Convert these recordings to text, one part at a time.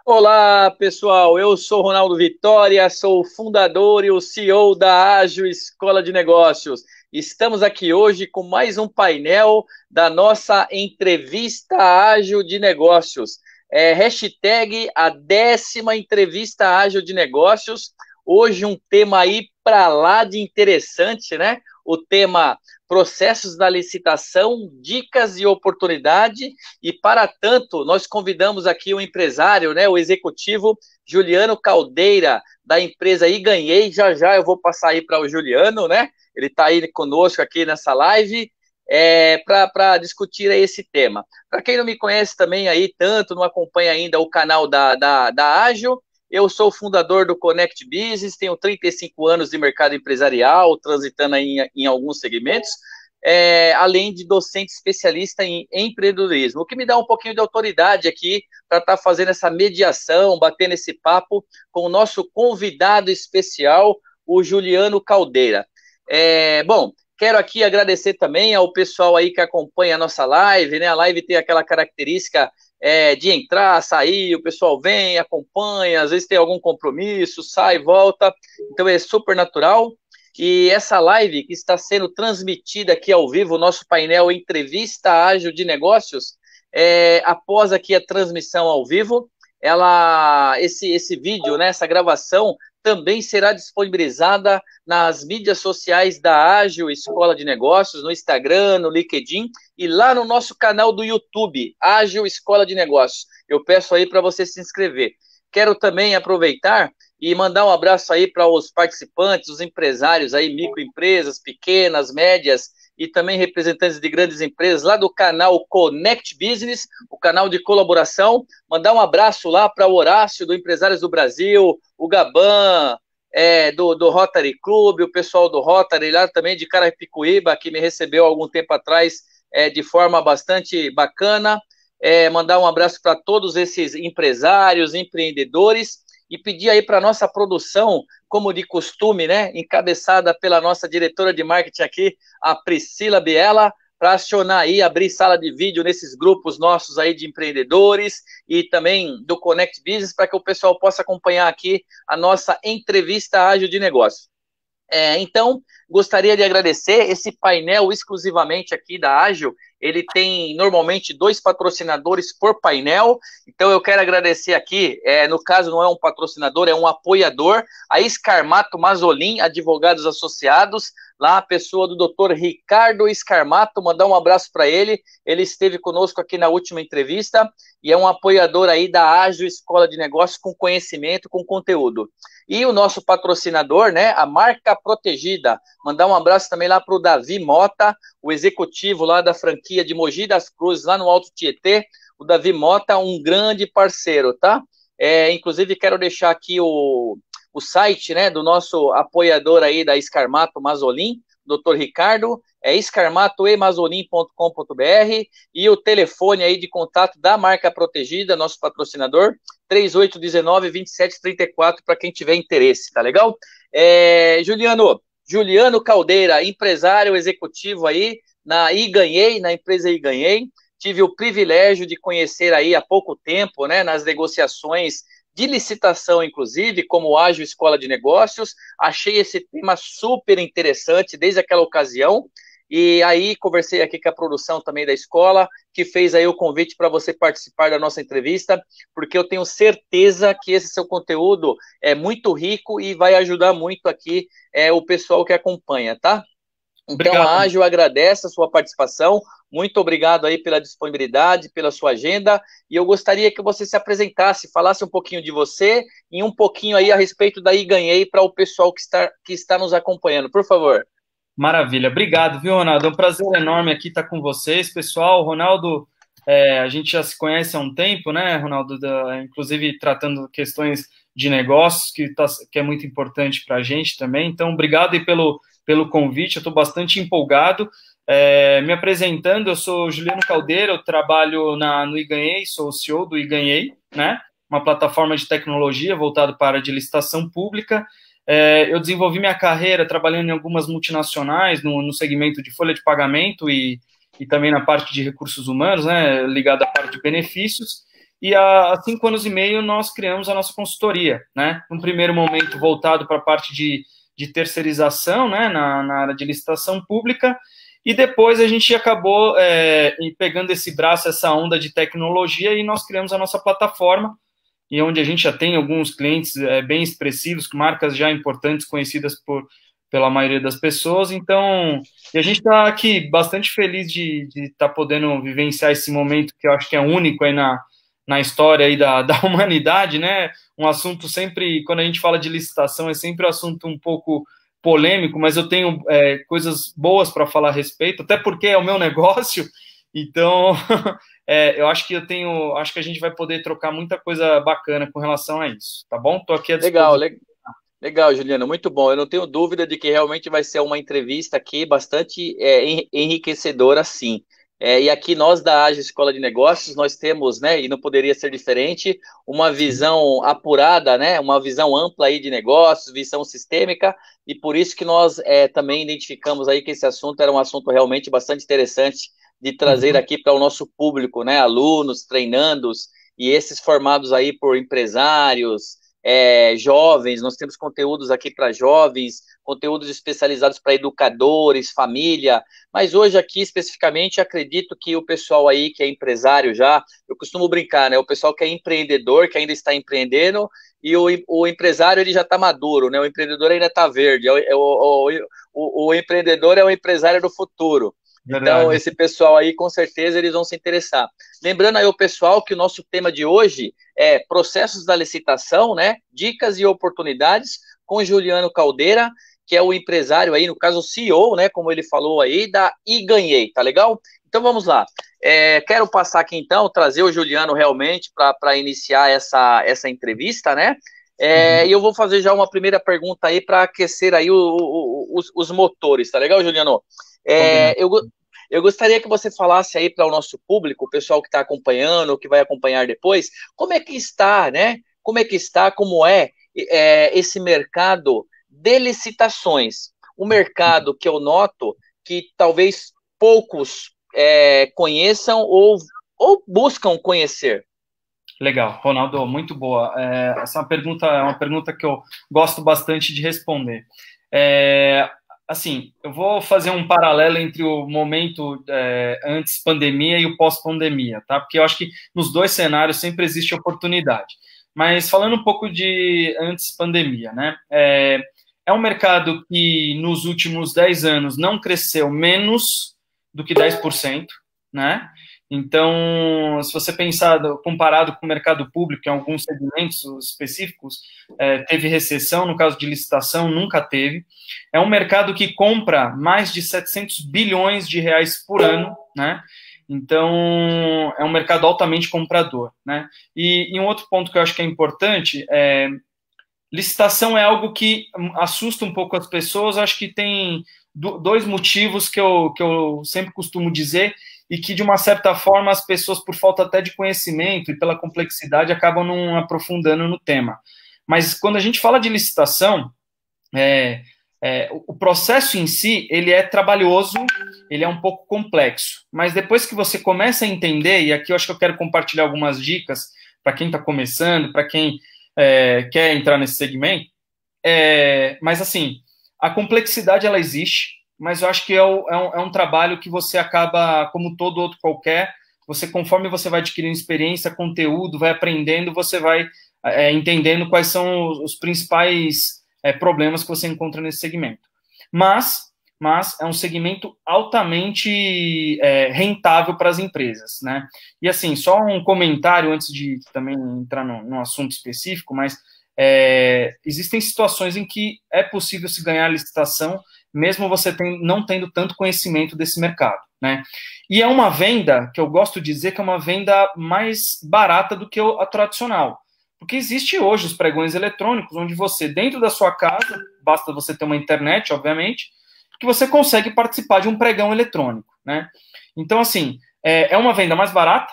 Olá, pessoal. Eu sou Ronaldo Vitória, sou o fundador e o CEO da Ágil Escola de Negócios. Estamos aqui hoje com mais um painel da nossa entrevista ágil de negócios. Hashtag a 10ª entrevista ágil de negócios. Hoje um tema aí para lá de interessante, né? O tema processos da licitação, dicas e oportunidade. E para tanto, nós convidamos aqui o empresário, né, o executivo Juliano Caldeira, da empresa E Ganhei. Já já eu vou passar aí para o Juliano, né? Ele está aí conosco aqui nessa live. Para discutir esse tema. Para quem não me conhece também aí tanto, não acompanha ainda o canal da Ágil, eu sou fundador do Connect Business, tenho 35 anos de mercado empresarial, transitando aí em alguns segmentos, além de docente especialista em empreendedorismo, o que me dá um pouquinho de autoridade aqui para estar fazendo essa mediação, batendo esse papo com o nosso convidado especial, o Juliano Caldeira. Bom, quero aqui agradecer também ao pessoal aí que acompanha a nossa live, né? A live tem aquela característica de entrar, sair, o pessoal vem, acompanha, às vezes tem algum compromisso, sai, volta, então é super natural. E essa live que está sendo transmitida aqui ao vivo, o nosso painel Entrevista Ágil de Negócios, após aqui a transmissão ao vivo, esse vídeo, né, essa gravação, também será disponibilizada nas mídias sociais da Ágil Escola de Negócios, no Instagram, no LinkedIn e lá no nosso canal do YouTube, Ágil Escola de Negócios. Eu peço aí para você se inscrever. Quero também aproveitar e mandar um abraço aí para os participantes, os empresários aí, microempresas, pequenas, médias e também representantes de grandes empresas lá do canal Connect Business, o canal de colaboração. Mandar um abraço lá para o Horácio, do Empresários do Brasil, o Gaban, do Rotary Club, o pessoal do Rotary lá também de Carapicuíba, que me recebeu há algum tempo atrás de forma bastante bacana. Mandar um abraço para todos esses empresários, empreendedores e pedir aí para nossa produção, como de costume, né, encabeçada pela nossa diretora de marketing aqui, a Priscila Biela, para acionar aí, abrir sala de vídeo nesses grupos nossos aí de empreendedores e também do Connect Business, para que o pessoal possa acompanhar aqui a nossa entrevista ágil de negócio. Então, gostaria de agradecer esse painel exclusivamente aqui da Ágil. Ele tem normalmente 2 patrocinadores por painel. Então, eu quero agradecer aqui, no caso não é um patrocinador, é um apoiador, a Scarmato Mazzolin, advogados associados, lá a pessoa do Dr. Ricardo Scarmato, mandar um abraço para ele. Ele esteve conosco aqui na última entrevista e é um apoiador aí da Ágil Escola de Negócios com conhecimento, com conteúdo. E o nosso patrocinador, né, a Marca Protegida. Mandar um abraço também lá para o Davi Mota, o executivo lá da franquia de Mogi das Cruzes, lá no Alto Tietê. O Davi Mota, um grande parceiro, tá? Inclusive, quero deixar aqui o site, né, do nosso apoiador aí da Scarmato Mazzolin, Dr. Ricardo, scarmatoemazolim.com.br e o telefone aí de contato da Marca Protegida, nosso patrocinador, 3819-2734, para quem tiver interesse, tá legal? Juliano Caldeira, empresário executivo aí na E Ganhei, na empresa E Ganhei. Tive o privilégio de conhecer aí há pouco tempo, né, nas negociações de licitação, inclusive, como Ágil Escola de Negócios. Achei esse tema super interessante desde aquela ocasião. E aí conversei aqui com a produção também da escola, que fez aí o convite para você participar da nossa entrevista, porque eu tenho certeza que esse seu conteúdo é muito rico e vai ajudar muito aqui o pessoal que acompanha, tá? Então, a Obrigado. Ágil agradece a sua participação. Muito obrigado aí pela disponibilidade, pela sua agenda. E eu gostaria que você se apresentasse, falasse um pouquinho de você e um pouquinho aí a respeito da Ganhei para o pessoal que está nos acompanhando. Por favor. Maravilha. Obrigado, viu, Ronaldo? É um prazer enorme aqui estar com vocês, pessoal. Ronaldo, a gente já se conhece há um tempo, né, Ronaldo? Inclusive tratando questões de negócios, que é muito importante para a gente também. Então, obrigado aí pelo convite. Eu estou bastante empolgado. Me apresentando, eu sou Juliano Caldeira, eu trabalho no Iganhei, sou o CEO do Iganhei, né? Uma plataforma de tecnologia voltada para a área de licitação pública. Eu desenvolvi minha carreira trabalhando em algumas multinacionais no segmento de folha de pagamento e também na parte de recursos humanos, né, ligado à parte de benefícios. e há 5 anos e meio nós criamos a nossa consultoria, né? Num primeiro momento voltado para a parte de terceirização, né, na área de licitação pública, e depois a gente acabou pegando esse braço, essa onda de tecnologia, e nós criamos a nossa plataforma, e onde a gente já tem alguns clientes bem expressivos, marcas já importantes, conhecidas pela maioria das pessoas. Então, e a gente está aqui bastante feliz de estar podendo vivenciar esse momento, que eu acho que é único aí na história aí da humanidade, né? Um assunto sempre, quando a gente fala de licitação, é sempre um assunto um pouco polêmico, mas eu tenho coisas boas para falar a respeito, até porque é o meu negócio. Então, eu acho que acho que a gente vai poder trocar muita coisa bacana com relação a isso, tá bom? Estou aqui à disposição. Legal, Juliano, muito bom. Eu não tenho dúvida de que realmente vai ser uma entrevista aqui bastante enriquecedora, sim. E aqui nós da AGE Escola de Negócios, nós temos, né, e não poderia ser diferente, uma visão apurada, né, uma visão ampla aí de negócios, visão sistêmica, e por isso que nós também identificamos aí que esse assunto era um assunto realmente bastante interessante de trazer aqui para o nosso público, né, alunos, treinandos, e esses formados aí por empresários, jovens, nós temos conteúdos aqui para jovens, conteúdos especializados para educadores, família, mas hoje aqui especificamente acredito que o pessoal aí que é empresário já, eu costumo brincar, né, o pessoal que é empreendedor, que ainda está empreendendo, e o empresário ele já está maduro, né, o empreendedor ainda está verde, o empreendedor é o empresário do futuro. Verdade. Então, esse pessoal aí, com certeza, eles vão se interessar. Lembrando aí o pessoal que o nosso tema de hoje é processos da licitação, né? Dicas e oportunidades com Juliano Caldeira, que é o empresário aí, no caso o CEO, né? Como ele falou aí, da E Ganhei, tá legal? Então vamos lá. Quero passar aqui então, trazer o Juliano realmente para iniciar essa entrevista, né? E eu vou fazer já uma primeira pergunta aí para aquecer aí os motores, tá legal, Juliano? Eu gostaria que você falasse aí para o nosso público, o pessoal que está acompanhando, ou que vai acompanhar depois, como é que está, né? Como é esse mercado de licitações? Um mercado que eu noto que talvez poucos conheçam ou buscam conhecer. Legal, Ronaldo, muito boa. Essa é uma pergunta que eu gosto bastante de responder. Assim, eu vou fazer um paralelo entre o momento antes pandemia e o pós-pandemia, tá? Porque eu acho que nos dois cenários sempre existe oportunidade. Mas falando um pouco de antes pandemia, né? É um mercado que nos últimos 10 anos não cresceu menos do que 10%, né? Então, se você pensar comparado com o mercado público, em alguns segmentos específicos, teve recessão, no caso de licitação, nunca teve. É um mercado que compra mais de 700 bilhões de reais por ano, né? Então, é um mercado altamente comprador, né? E um outro ponto que eu acho que é importante licitação é algo que assusta um pouco as pessoas. Acho que tem dois motivos que eu sempre costumo dizer e que, de uma certa forma, as pessoas, por falta até de conhecimento e pela complexidade, acabam não aprofundando no tema. Mas, quando a gente fala de licitação, o processo em si, ele é trabalhoso, ele é um pouco complexo. Mas depois que você começa a entender, e aqui eu acho que eu quero compartilhar algumas dicas para quem está começando, para quem quer entrar nesse segmento, mas, assim, a complexidade, ela existe, mas eu acho que é um trabalho que você acaba, como todo outro qualquer, conforme você vai adquirindo experiência, conteúdo, vai aprendendo, você vai entendendo quais são os principais problemas que você encontra nesse segmento. Mas é um segmento altamente rentável para as empresas, né? E, assim, só um comentário antes de também entrar num assunto específico, mas existem situações em que é possível se ganhar licitação mesmo você não tendo tanto conhecimento desse mercado, né? E é uma venda que eu gosto de dizer que é uma venda mais barata do que a tradicional, porque existe hoje os pregões eletrônicos, onde você, dentro da sua casa, basta você ter uma internet, obviamente, que você consegue participar de um pregão eletrônico, né? Então, assim, é uma venda mais barata,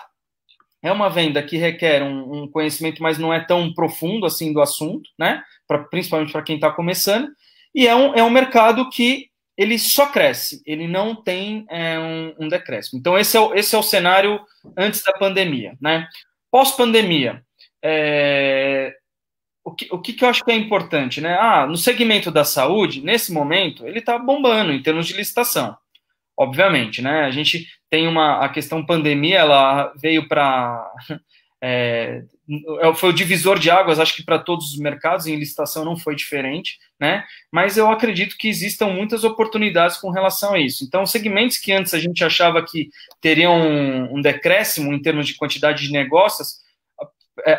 é uma venda que requer um conhecimento, mas não é tão profundo assim do assunto, né? Principalmente para quem está começando. E é um mercado que ele só cresce, ele não tem um decréscimo. Então, esse é o cenário antes da pandemia, né? Pós-pandemia, o que eu acho que é importante, né? No segmento da saúde, nesse momento, ele está bombando em termos de licitação, obviamente, né? A gente tem a questão pandemia, ela veio para foi o divisor de águas, acho que para todos os mercados, em licitação não foi diferente, né? Mas eu acredito que existam muitas oportunidades com relação a isso. Então, segmentos que antes a gente achava que teriam um decréscimo em termos de quantidade de negócios,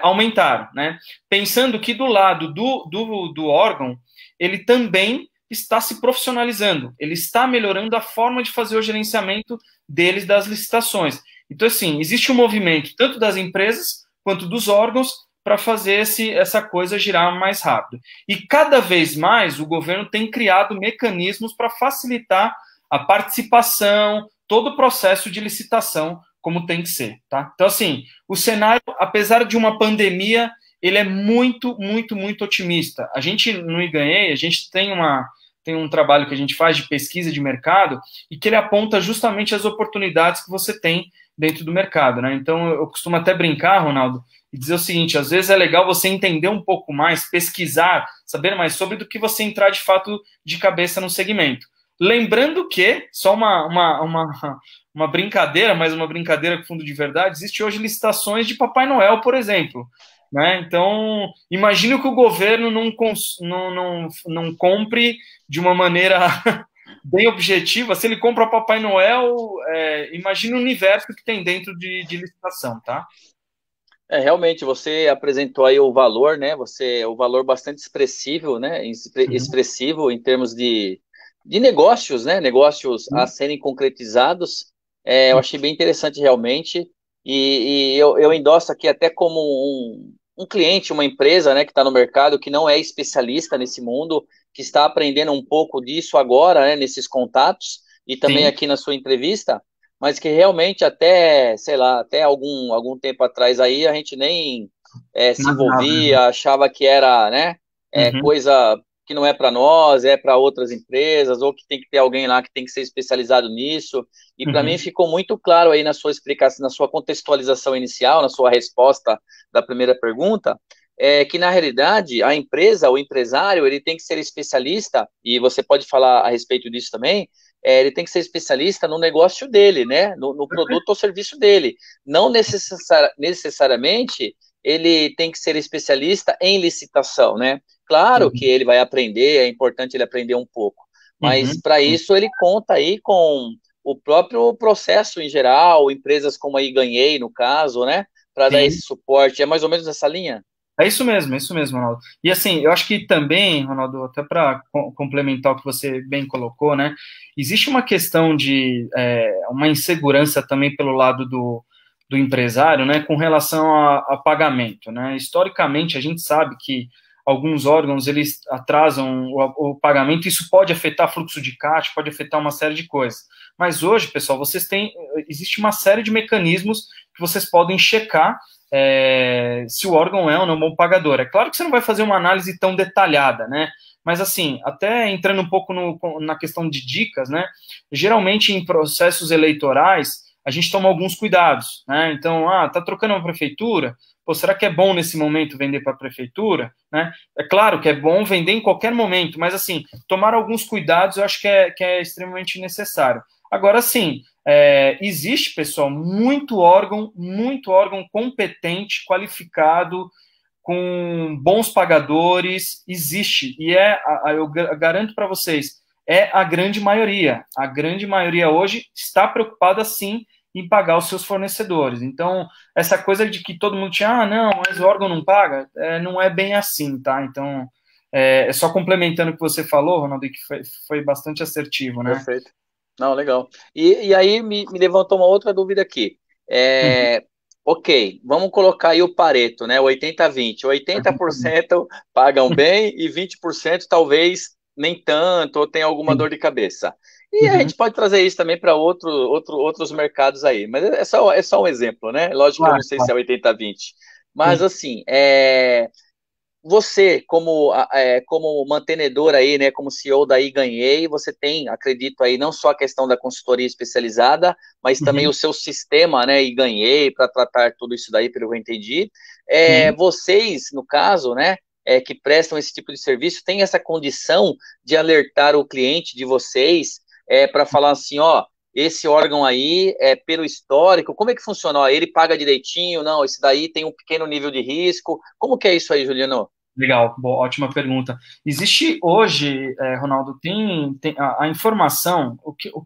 aumentaram, né? Pensando que do lado do órgão, ele também está se profissionalizando, ele está melhorando a forma de fazer o gerenciamento deles das licitações. Então, assim, existe um movimento tanto das empresas quanto dos órgãos para fazer essa coisa girar mais rápido. E cada vez mais o governo tem criado mecanismos para facilitar a participação, todo o processo de licitação, como tem que ser, tá? Então, assim, o cenário, apesar de uma pandemia, ele é muito, muito, muito otimista. A gente, no iGanhei, a gente tem um trabalho que a gente faz de pesquisa de mercado e que ele aponta justamente as oportunidades que você tem dentro do mercado, né? Então, eu costumo até brincar, Ronaldo, e dizer o seguinte, às vezes é legal você entender um pouco mais, pesquisar, saber mais sobre do que você entrar, de fato, de cabeça no segmento. Lembrando que, só uma brincadeira, mas uma brincadeira com fundo de verdade, existe hoje licitações de Papai Noel, por exemplo, né? Então, imagine que o governo não compre de uma maneira bem objetiva. Se ele compra Papai Noel, imagine o universo que tem dentro de licitação, tá? Realmente, você apresentou aí o valor, né? O valor bastante expressivo, né? Expressivo em termos de negócios, né? Negócios a serem concretizados. Eu achei bem interessante realmente. E eu endosso aqui até como um cliente, uma empresa, né, que está no mercado, que não é especialista nesse mundo, que está aprendendo um pouco disso agora, né, nesses contatos, e também Sim. aqui na sua entrevista, mas que realmente até, sei lá, até algum tempo atrás aí a gente nem se envolvia, achava que era, né, coisa que não é para nós, é para outras empresas, ou que tem que ter alguém lá que tem que ser especializado nisso. E para mim ficou muito claro aí na sua explicação, na sua contextualização inicial, na sua resposta da primeira pergunta, que na realidade a empresa, o empresário, ele tem que ser especialista, e você pode falar a respeito disso também, ele tem que ser especialista no negócio dele, né? No produto ou serviço dele. Não necessariamente ele tem que ser especialista em licitação, né? Claro que ele vai aprender, é importante ele aprender um pouco, mas para isso ele conta aí com o próprio processo em geral, empresas como aí Ganhei, no caso, né? Para dar esse suporte. É mais ou menos essa linha? É isso mesmo, Ronaldo. E assim, eu acho que também, Ronaldo, até para complementar o que você bem colocou, né? Existe uma questão de uma insegurança também pelo lado do empresário, né? Com relação a pagamento, né? Historicamente, a gente sabe que alguns órgãos eles atrasam o pagamento, isso pode afetar fluxo de caixa, pode afetar uma série de coisas. Mas hoje, pessoal, existe uma série de mecanismos que vocês podem checar se o órgão é ou não um bom pagador. É claro que você não vai fazer uma análise tão detalhada, né? Mas, assim, até entrando um pouco na questão de dicas, né? Geralmente, em processos eleitorais, a gente toma alguns cuidados, né? Então, tá trocando uma prefeitura? Pô, será que é bom nesse momento vender para a prefeitura? Né? É claro que é bom vender em qualquer momento, mas, assim, tomar alguns cuidados eu acho que é extremamente necessário. Agora, sim, existe, pessoal, muito órgão competente, qualificado, com bons pagadores, existe, e eu garanto para vocês, a grande maioria. A grande maioria hoje está preocupada, sim, em pagar os seus fornecedores. Então, essa coisa de que todo mundo tinha, não, mas o órgão não paga, não é bem assim, tá? Então, só complementando o que você falou, Ronaldo, que foi bastante assertivo, né? Perfeito. Não, legal. E aí me levantou uma outra dúvida aqui. Ok, vamos colocar aí o Pareto, né? 80-20. 80% pagam bem e 20% talvez nem tanto, ou tem alguma dor de cabeça. E a gente pode trazer isso também para outros mercados aí. Mas é só um exemplo, né? Lógico que eu não sei se é 80-20. Mas assim, você, como mantenedor aí, né, como CEO da iGanhei, você tem, acredito aí, não só a questão da consultoria especializada, mas também Uhum. o seu sistema, né, iGanhei, para tratar tudo isso daí, pelo que eu entendi. Sim. Vocês, no caso, né, que prestam esse tipo de serviço, têm essa condição de alertar o cliente de vocês para falar assim, ó, esse órgão aí, pelo histórico, como é que funciona? Ó, ele paga direitinho? Não, esse daí tem um pequeno nível de risco. Como que é isso aí, Juliano? Legal, boa, ótima pergunta. Existe hoje, Ronaldo, tem a informação,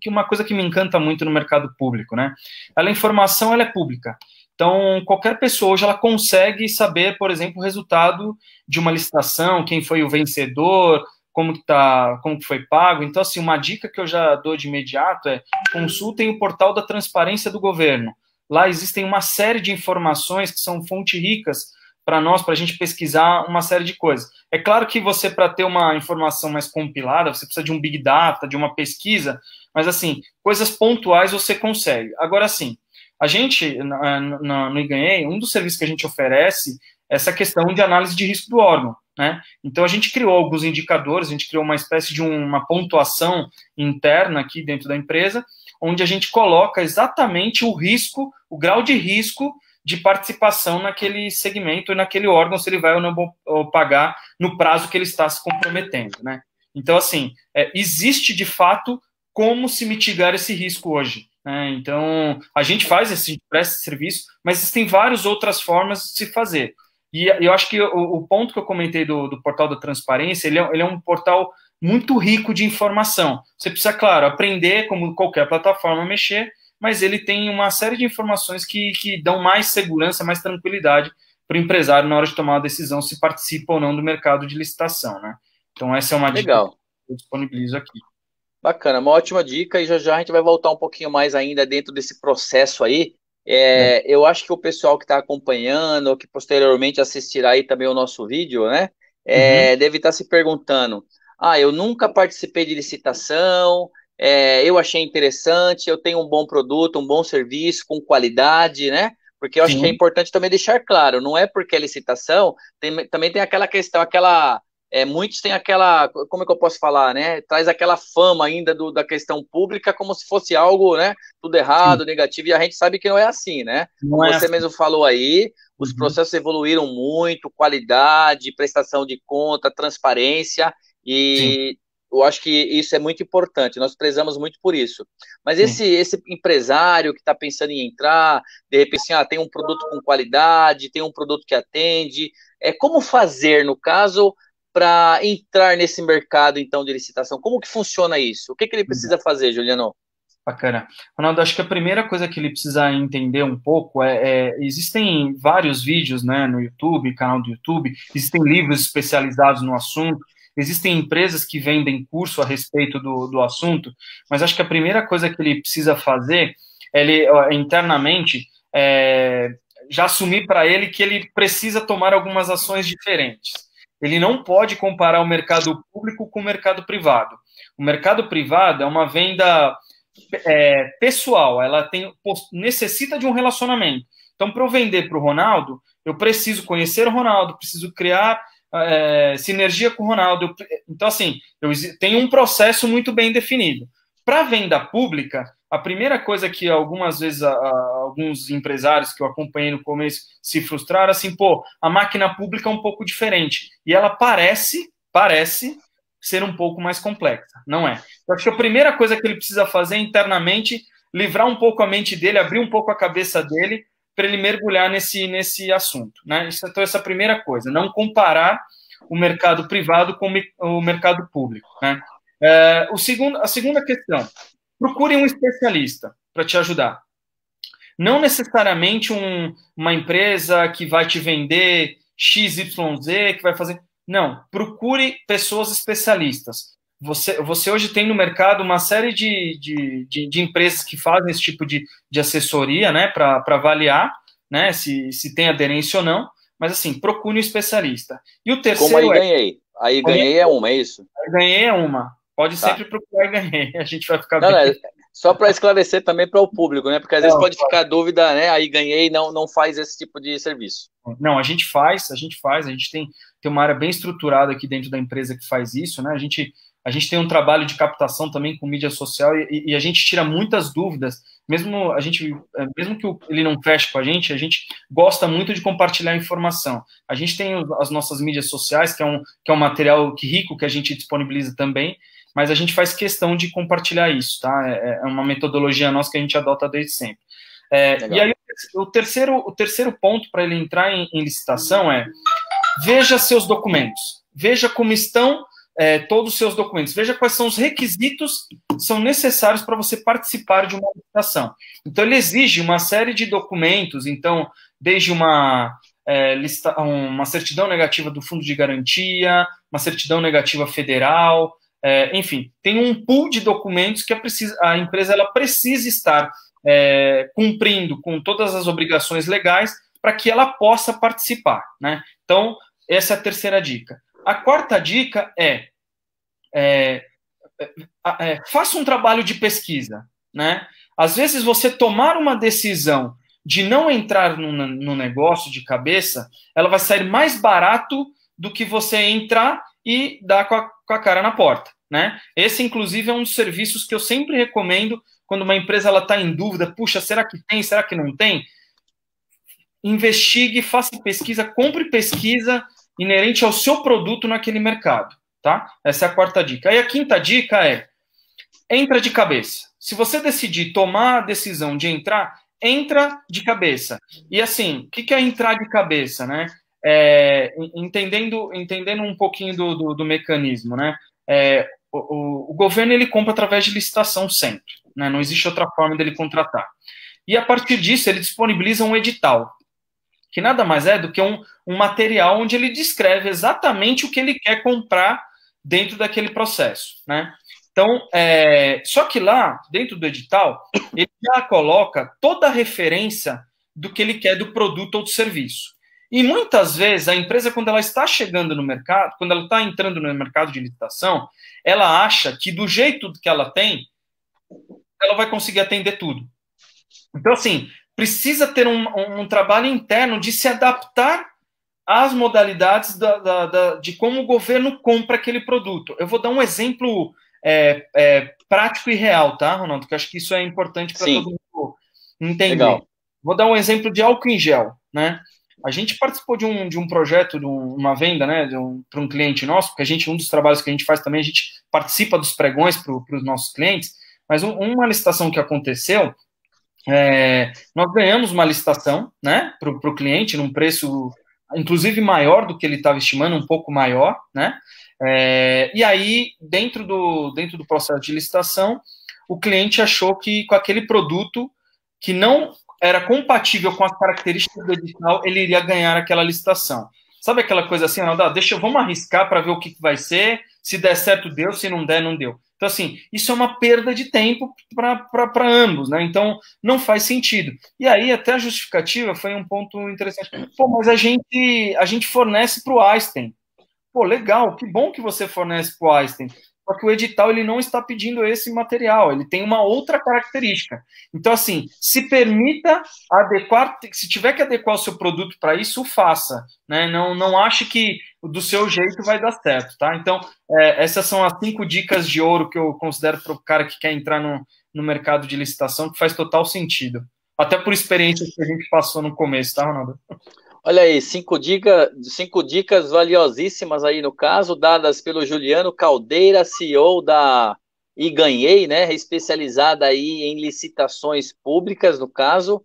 uma coisa que me encanta muito no mercado público, né? A informação, ela é pública. Então, qualquer pessoa hoje, ela consegue saber, por exemplo, o resultado de uma licitação, quem foi o vencedor, como que foi pago. Então, assim, uma dica que eu já dou de imediato é consultem o portal da transparência do governo. Lá existem uma série de informações que são fontes ricas para nós, para a gente pesquisar uma série de coisas. É claro que você, para ter uma informação mais compilada, você precisa de um Big Data, de uma pesquisa, mas, assim, coisas pontuais você consegue. Agora, assim, a gente, no iGanhei, um dos serviços que a gente oferece é essa questão de análise de risco do órgão, né? Então, a gente criou alguns indicadores, a gente criou uma espécie de uma pontuação interna aqui dentro da empresa, onde a gente coloca exatamente o risco, o grau de risco de participação naquele segmento e naquele órgão, se ele vai ou não pagar no prazo que ele está se comprometendo, né? Então, assim, existe de fato como se mitigar esse risco hoje, né? Então, a gente presta esse serviço, mas existem várias outras formas de se fazer. E eu acho que o ponto que eu comentei do portal da transparência, ele é um portal muito rico de informação. Você precisa, claro, aprender, como qualquer plataforma, mexer, mas ele tem uma série de informações que dão mais segurança, mais tranquilidade para o empresário na hora de tomar a decisão se participa ou não do mercado de licitação, né? Então, essa é uma dica que Legal. eu disponibilizo aqui. Bacana, uma ótima dica e já já a gente vai voltar um pouquinho mais ainda dentro desse processo aí. Eu acho que o pessoal que está acompanhando, que posteriormente assistirá aí também o nosso vídeo, né, Uhum, deve estar se perguntando: eu nunca participei de licitação, eu achei interessante, eu tenho um bom produto, um bom serviço, com qualidade, né? Porque eu acho que é sim, importante também deixar claro, não é porque é licitação, também tem aquela questão, muitos têm aquela, como é que eu posso falar, né? Traz aquela fama ainda da questão pública como se fosse algo, né? Tudo sim, errado, negativo, e a gente sabe que não é assim, né? Como não é você assim. mesmo falou aí, os Uhum, processos evoluíram muito, qualidade, prestação de conta, transparência, sim, e eu acho que isso é muito importante, nós prezamos muito por isso. Mas sim. esse empresário que está pensando em entrar, de repente, tem um produto com qualidade, tem um produto que atende, como fazer, no caso, para entrar nesse mercado, então, de licitação? Como que funciona isso? O que ele precisa fazer, Juliano? Bacana. Ronaldo, acho que a primeira coisa que ele precisa entender um pouco existem vários vídeos, né, no YouTube, canal do YouTube, existem livros especializados no assunto, existem empresas que vendem curso a respeito do assunto, mas acho que a primeira coisa que ele precisa fazer é ele, internamente, já assumir para ele que ele precisa tomar algumas ações diferentes. Ele não pode comparar o mercado público com o mercado privado. O mercado privado é uma venda pessoal, ela necessita de um relacionamento. Então, para eu vender para o Ronaldo, eu preciso conhecer o Ronaldo, preciso criar sinergia com o Ronaldo. Então, assim, eu tenho um processo muito bem definido. Para venda pública, a primeira coisa que algumas vezes alguns empresários que eu acompanhei no começo se frustraram, assim, pô, a máquina pública é um pouco diferente. E ela parece ser um pouco mais complexa. Não é. Eu acho que a primeira coisa que ele precisa fazer internamente, livrar um pouco a mente dele, abrir um pouco a cabeça dele, para ele mergulhar nesse assunto, né? Então, essa é a primeira coisa, não comparar o mercado privado com o mercado público, né? A segunda questão, procure um especialista para te ajudar. Não necessariamente uma empresa que vai te vender XYZ, que vai fazer. Não, procure pessoas especialistas. Você hoje tem no mercado uma série de empresas que fazem esse tipo de assessoria, né, para avaliar, né, se tem aderência ou não, mas assim, procure um especialista. E o Como aí terceiro ganhei. Aí ganhei é uma, é isso? ganhei uma. pode Tá. sempre procurar e ganhei. A gente vai ficar Não, bem. não, só para esclarecer também para o público, né? Porque às vezes pode ficar dúvida, né? Aí ganhei, não faz esse tipo de serviço. Não, a gente tem uma área bem estruturada aqui dentro da empresa que faz isso, né? A gente tem um trabalho de captação também com mídia social e a gente tira muitas dúvidas, mesmo que ele não feche com a gente gosta muito de compartilhar informação. A gente tem as nossas mídias sociais, que é um material rico que a gente disponibiliza também, mas a gente faz questão de compartilhar isso, tá? É uma metodologia nossa que a gente adota desde sempre. E aí, o terceiro ponto para ele entrar em licitação é: veja seus documentos, veja como estão todos os seus documentos, veja quais são os requisitos que são necessários para você participar de uma licitação. Então, ele exige uma série de documentos, então, desde uma certidão negativa do Fundo de Garantia, uma certidão negativa federal, enfim, tem um pool de documentos que a empresa ela precisa estar cumprindo com todas as obrigações legais para que ela possa participar, né? Então, essa é a terceira dica. A quarta dica faça um trabalho de pesquisa, né? Às vezes você tomar uma decisão de não entrar no negócio de cabeça, ela vai sair mais barato do que você entrar e dar com a cara na porta, né? Esse, inclusive, é um dos serviços que eu sempre recomendo quando uma empresa está em dúvida, puxa, será que tem, será que não tem? Investigue, faça pesquisa, compre pesquisa inerente ao seu produto naquele mercado, tá? Essa é a quarta dica. Aí a quinta dica entra de cabeça. Se você decidir tomar a decisão de entrar, entra de cabeça. E assim, o que é entrar de cabeça, né? Entendendo um pouquinho do mecanismo, né? O governo ele compra através de licitação sempre, né? Não existe outra forma dele contratar. E a partir disso ele disponibiliza um edital, que nada mais é do que um material onde ele descreve exatamente o que ele quer comprar dentro daquele processo, né? Então, só que lá, dentro do edital, ele já coloca toda a referência do que ele quer do produto ou do serviço. E muitas vezes a empresa, quando ela está chegando no mercado, quando ela está entrando no mercado de licitação, ela acha que do jeito que ela tem, ela vai conseguir atender tudo. Então, assim, precisa ter um trabalho interno de se adaptar às modalidades de como o governo compra aquele produto. Eu vou dar um exemplo prático e real, tá, Ronaldo? Que eu acho que isso é importante para todo mundo entender. Legal. Vou dar um exemplo de álcool em gel, né? A gente participou de um projeto, de uma venda, né, para um cliente nosso, porque um dos trabalhos que a gente faz também, a gente participa dos pregões para os nossos clientes, mas uma licitação que aconteceu, nós ganhamos uma licitação, né, para o cliente, num preço, inclusive, maior do que ele estava estimando, um pouco maior, né, e aí, dentro do processo de licitação, o cliente achou que com aquele produto que não era compatível com as características do edital, ele iria ganhar aquela licitação. Sabe aquela coisa assim, Ronaldo, vamos arriscar para ver o que vai ser, se der certo, deu, se não der, não deu. Então, assim, isso é uma perda de tempo para ambos, né? Então, não faz sentido. E aí, até a justificativa foi um ponto interessante. Pô, mas a gente fornece para o Einstein. Pô, legal, que bom que você fornece para o Einstein. Só que o edital ele não está pedindo esse material, ele tem uma outra característica. Então, assim, se permita adequar, se tiver que adequar o seu produto para isso, faça, né? Não ache que do seu jeito vai dar certo, tá? Então, essas são as 5 dicas de ouro que eu considero para o cara que quer entrar no mercado de licitação, que faz total sentido. Até por experiências que a gente passou no começo, tá, Ronaldo? Olha aí, 5 dicas valiosíssimas aí no caso, dadas pelo Juliano Caldeira, CEO da E Ganhei, né? Especializada aí em licitações públicas, no caso,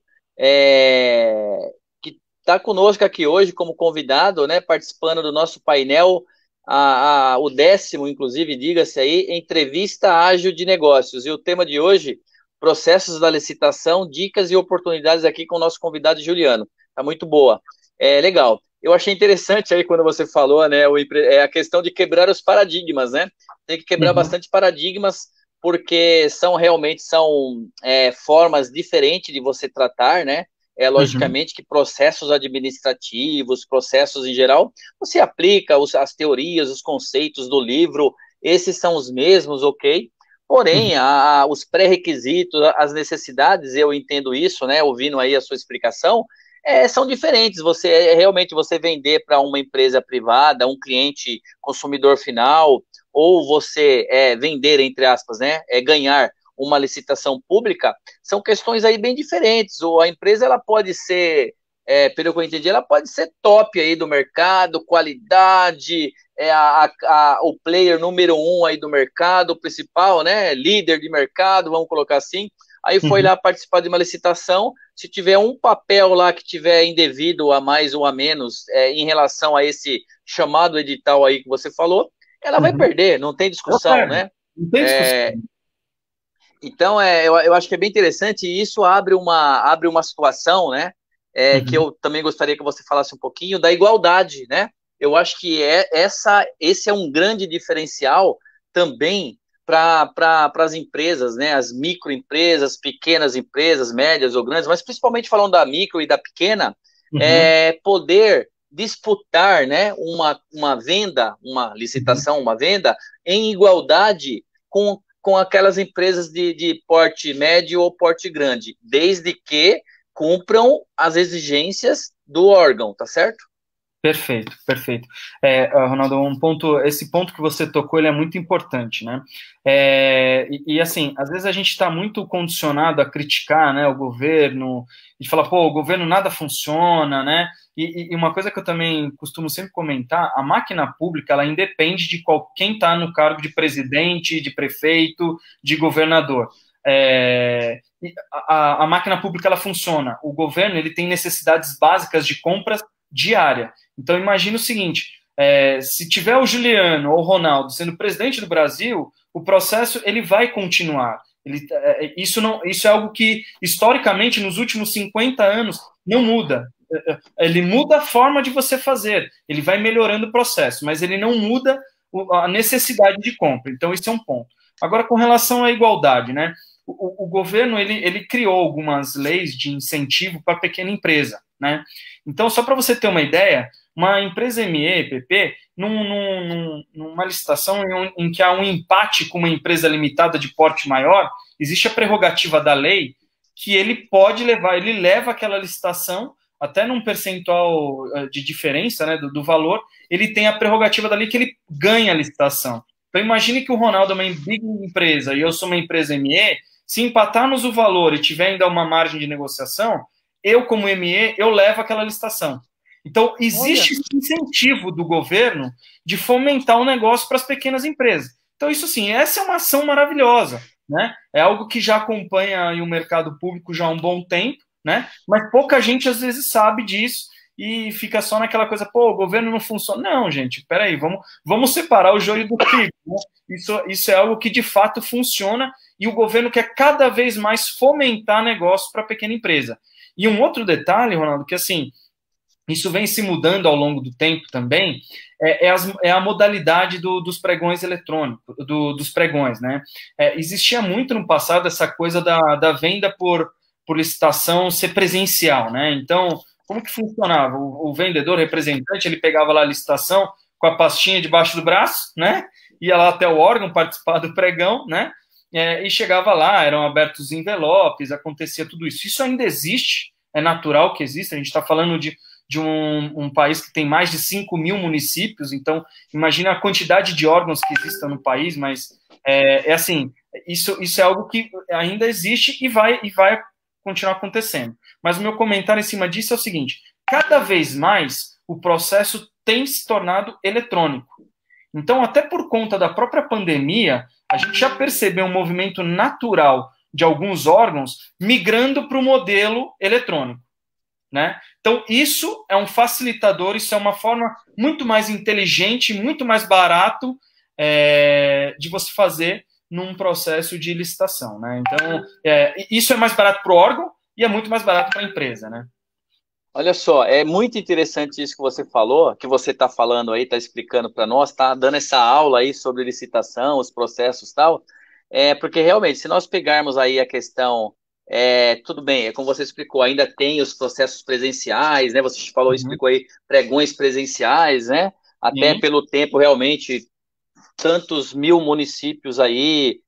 que está conosco aqui hoje como convidado, né? Participando do nosso painel, o 10º, inclusive, diga-se aí, Entrevista Ágil de Negócios. E o tema de hoje, processos da licitação, dicas e oportunidades aqui com o nosso convidado Juliano. Tá muito boa. Legal. Eu achei interessante aí quando você falou, né, a questão de quebrar os paradigmas, né? Tem que quebrar bastante paradigmas, porque realmente são formas diferentes de você tratar, né? Logicamente que processos administrativos, processos em geral, você aplica as teorias, os conceitos do livro esses são os mesmos, ok? Porém, os pré-requisitos, as necessidades, eu entendo isso, né? Ouvindo aí a sua explicação, são diferentes. Realmente você vender para uma empresa privada, um cliente consumidor final, ou você vender, entre aspas, né? Ganhar uma licitação pública, são questões aí bem diferentes. Ou a empresa ela pode ser, pelo que eu entendi, ela pode ser top aí do mercado, qualidade, o player número um aí do mercado, o principal, né? Líder de mercado, vamos colocar assim. Aí foi lá participar de uma licitação. Se tiver um papel lá que tiver indevido a mais ou a menos em relação a esse chamado edital aí que você falou, ela vai perder, não tem discussão, né? Não tem discussão. Então, eu acho que é bem interessante e isso abre uma situação, né? Que eu também gostaria que você falasse um pouquinho da igualdade, né? Eu acho que esse é um grande diferencial também para as empresas, né? As microempresas, pequenas empresas, médias ou grandes, mas principalmente falando da micro e da pequena, poder disputar, né? Uma venda, uma licitação, uma venda em igualdade com aquelas empresas de porte médio ou porte grande, desde que cumpram as exigências do órgão, tá certo? Perfeito, perfeito. Ronaldo, esse ponto que você tocou, ele é muito importante, né? Assim, às vezes a gente está muito condicionado a criticar, né, o governo, e falar, pô, o governo nada funciona, né? E uma coisa que eu também costumo sempre comentar, a máquina pública, ela independe de quem está no cargo de presidente, de prefeito, de governador. A máquina pública, ela funciona. O governo, ele tem necessidades básicas de compras diária. Então, imagine o seguinte, se tiver o Juliano ou o Ronaldo sendo presidente do Brasil, o processo ele vai continuar. Isso é algo que, historicamente, nos últimos 50 anos, não muda. Ele muda a forma de você fazer, ele vai melhorando o processo, mas ele não muda a necessidade de compra. Então, esse é um ponto. Agora, com relação à igualdade, né? O governo ele criou algumas leis de incentivo para a pequena empresa, né? Então, só para você ter uma ideia, uma empresa ME, numa licitação em que há um empate com uma empresa limitada de porte maior, existe a prerrogativa da lei que ele leva aquela licitação, até num percentual de diferença, né, do valor, ele tem a prerrogativa da lei que ele ganha a licitação. Então, imagine que o Ronaldo é uma big empresa e eu sou uma empresa ME, se empatarmos o valor e tiver ainda uma margem de negociação, eu, como ME, eu levo aquela licitação. Então, existe esse incentivo do governo de fomentar o negócio para as pequenas empresas. Então, isso sim, essa é uma ação maravilhosa, né? É algo que já acompanha o mercado público já há um bom tempo, né? Mas pouca gente, às vezes, sabe disso e fica só naquela coisa, pô, o governo não funciona. Não, gente, peraí, vamos separar o joio do trigo, né? Isso é algo que, de fato, funciona e o governo quer cada vez mais fomentar negócio para a pequena empresa. E um outro detalhe, Ronaldo, que assim, isso vem se mudando ao longo do tempo também, é a modalidade dos pregões eletrônicos, dos pregões, né? Existia muito no passado essa coisa da venda por licitação ser presencial, né? Então, como que funcionava? O vendedor, representante, ele pegava lá a licitação com a pastinha debaixo do braço, né? Ia lá até o órgão participar do pregão, né? E chegava lá, eram abertos envelopes, acontecia tudo isso. Isso ainda existe, é natural que exista, a gente está falando de um país que tem mais de 5 mil municípios, então imagina a quantidade de órgãos que existem no país, mas assim, isso é algo que ainda existe e vai continuar acontecendo. Mas o meu comentário em cima disso é o seguinte, cada vez mais o processo tem se tornado eletrônico. Então, até por conta da própria pandemia, a gente já percebeu um movimento natural de alguns órgãos migrando para o modelo eletrônico, né? Então, isso é um facilitador, isso é uma forma muito mais inteligente, muito mais barato de você fazer num processo de licitação, né? Então, isso é mais barato para o órgão e é muito mais barato para a empresa, né? Olha só, é muito interessante isso que você falou, que você está falando aí, está explicando para nós, está dando essa aula aí sobre licitação, os processos e tal, porque realmente, se nós pegarmos aí a questão, tudo bem, como você explicou, ainda tem os processos presenciais, né? Você falou, explicou aí pregões presenciais, né? Até pelo tempo realmente tantos mil municípios aí,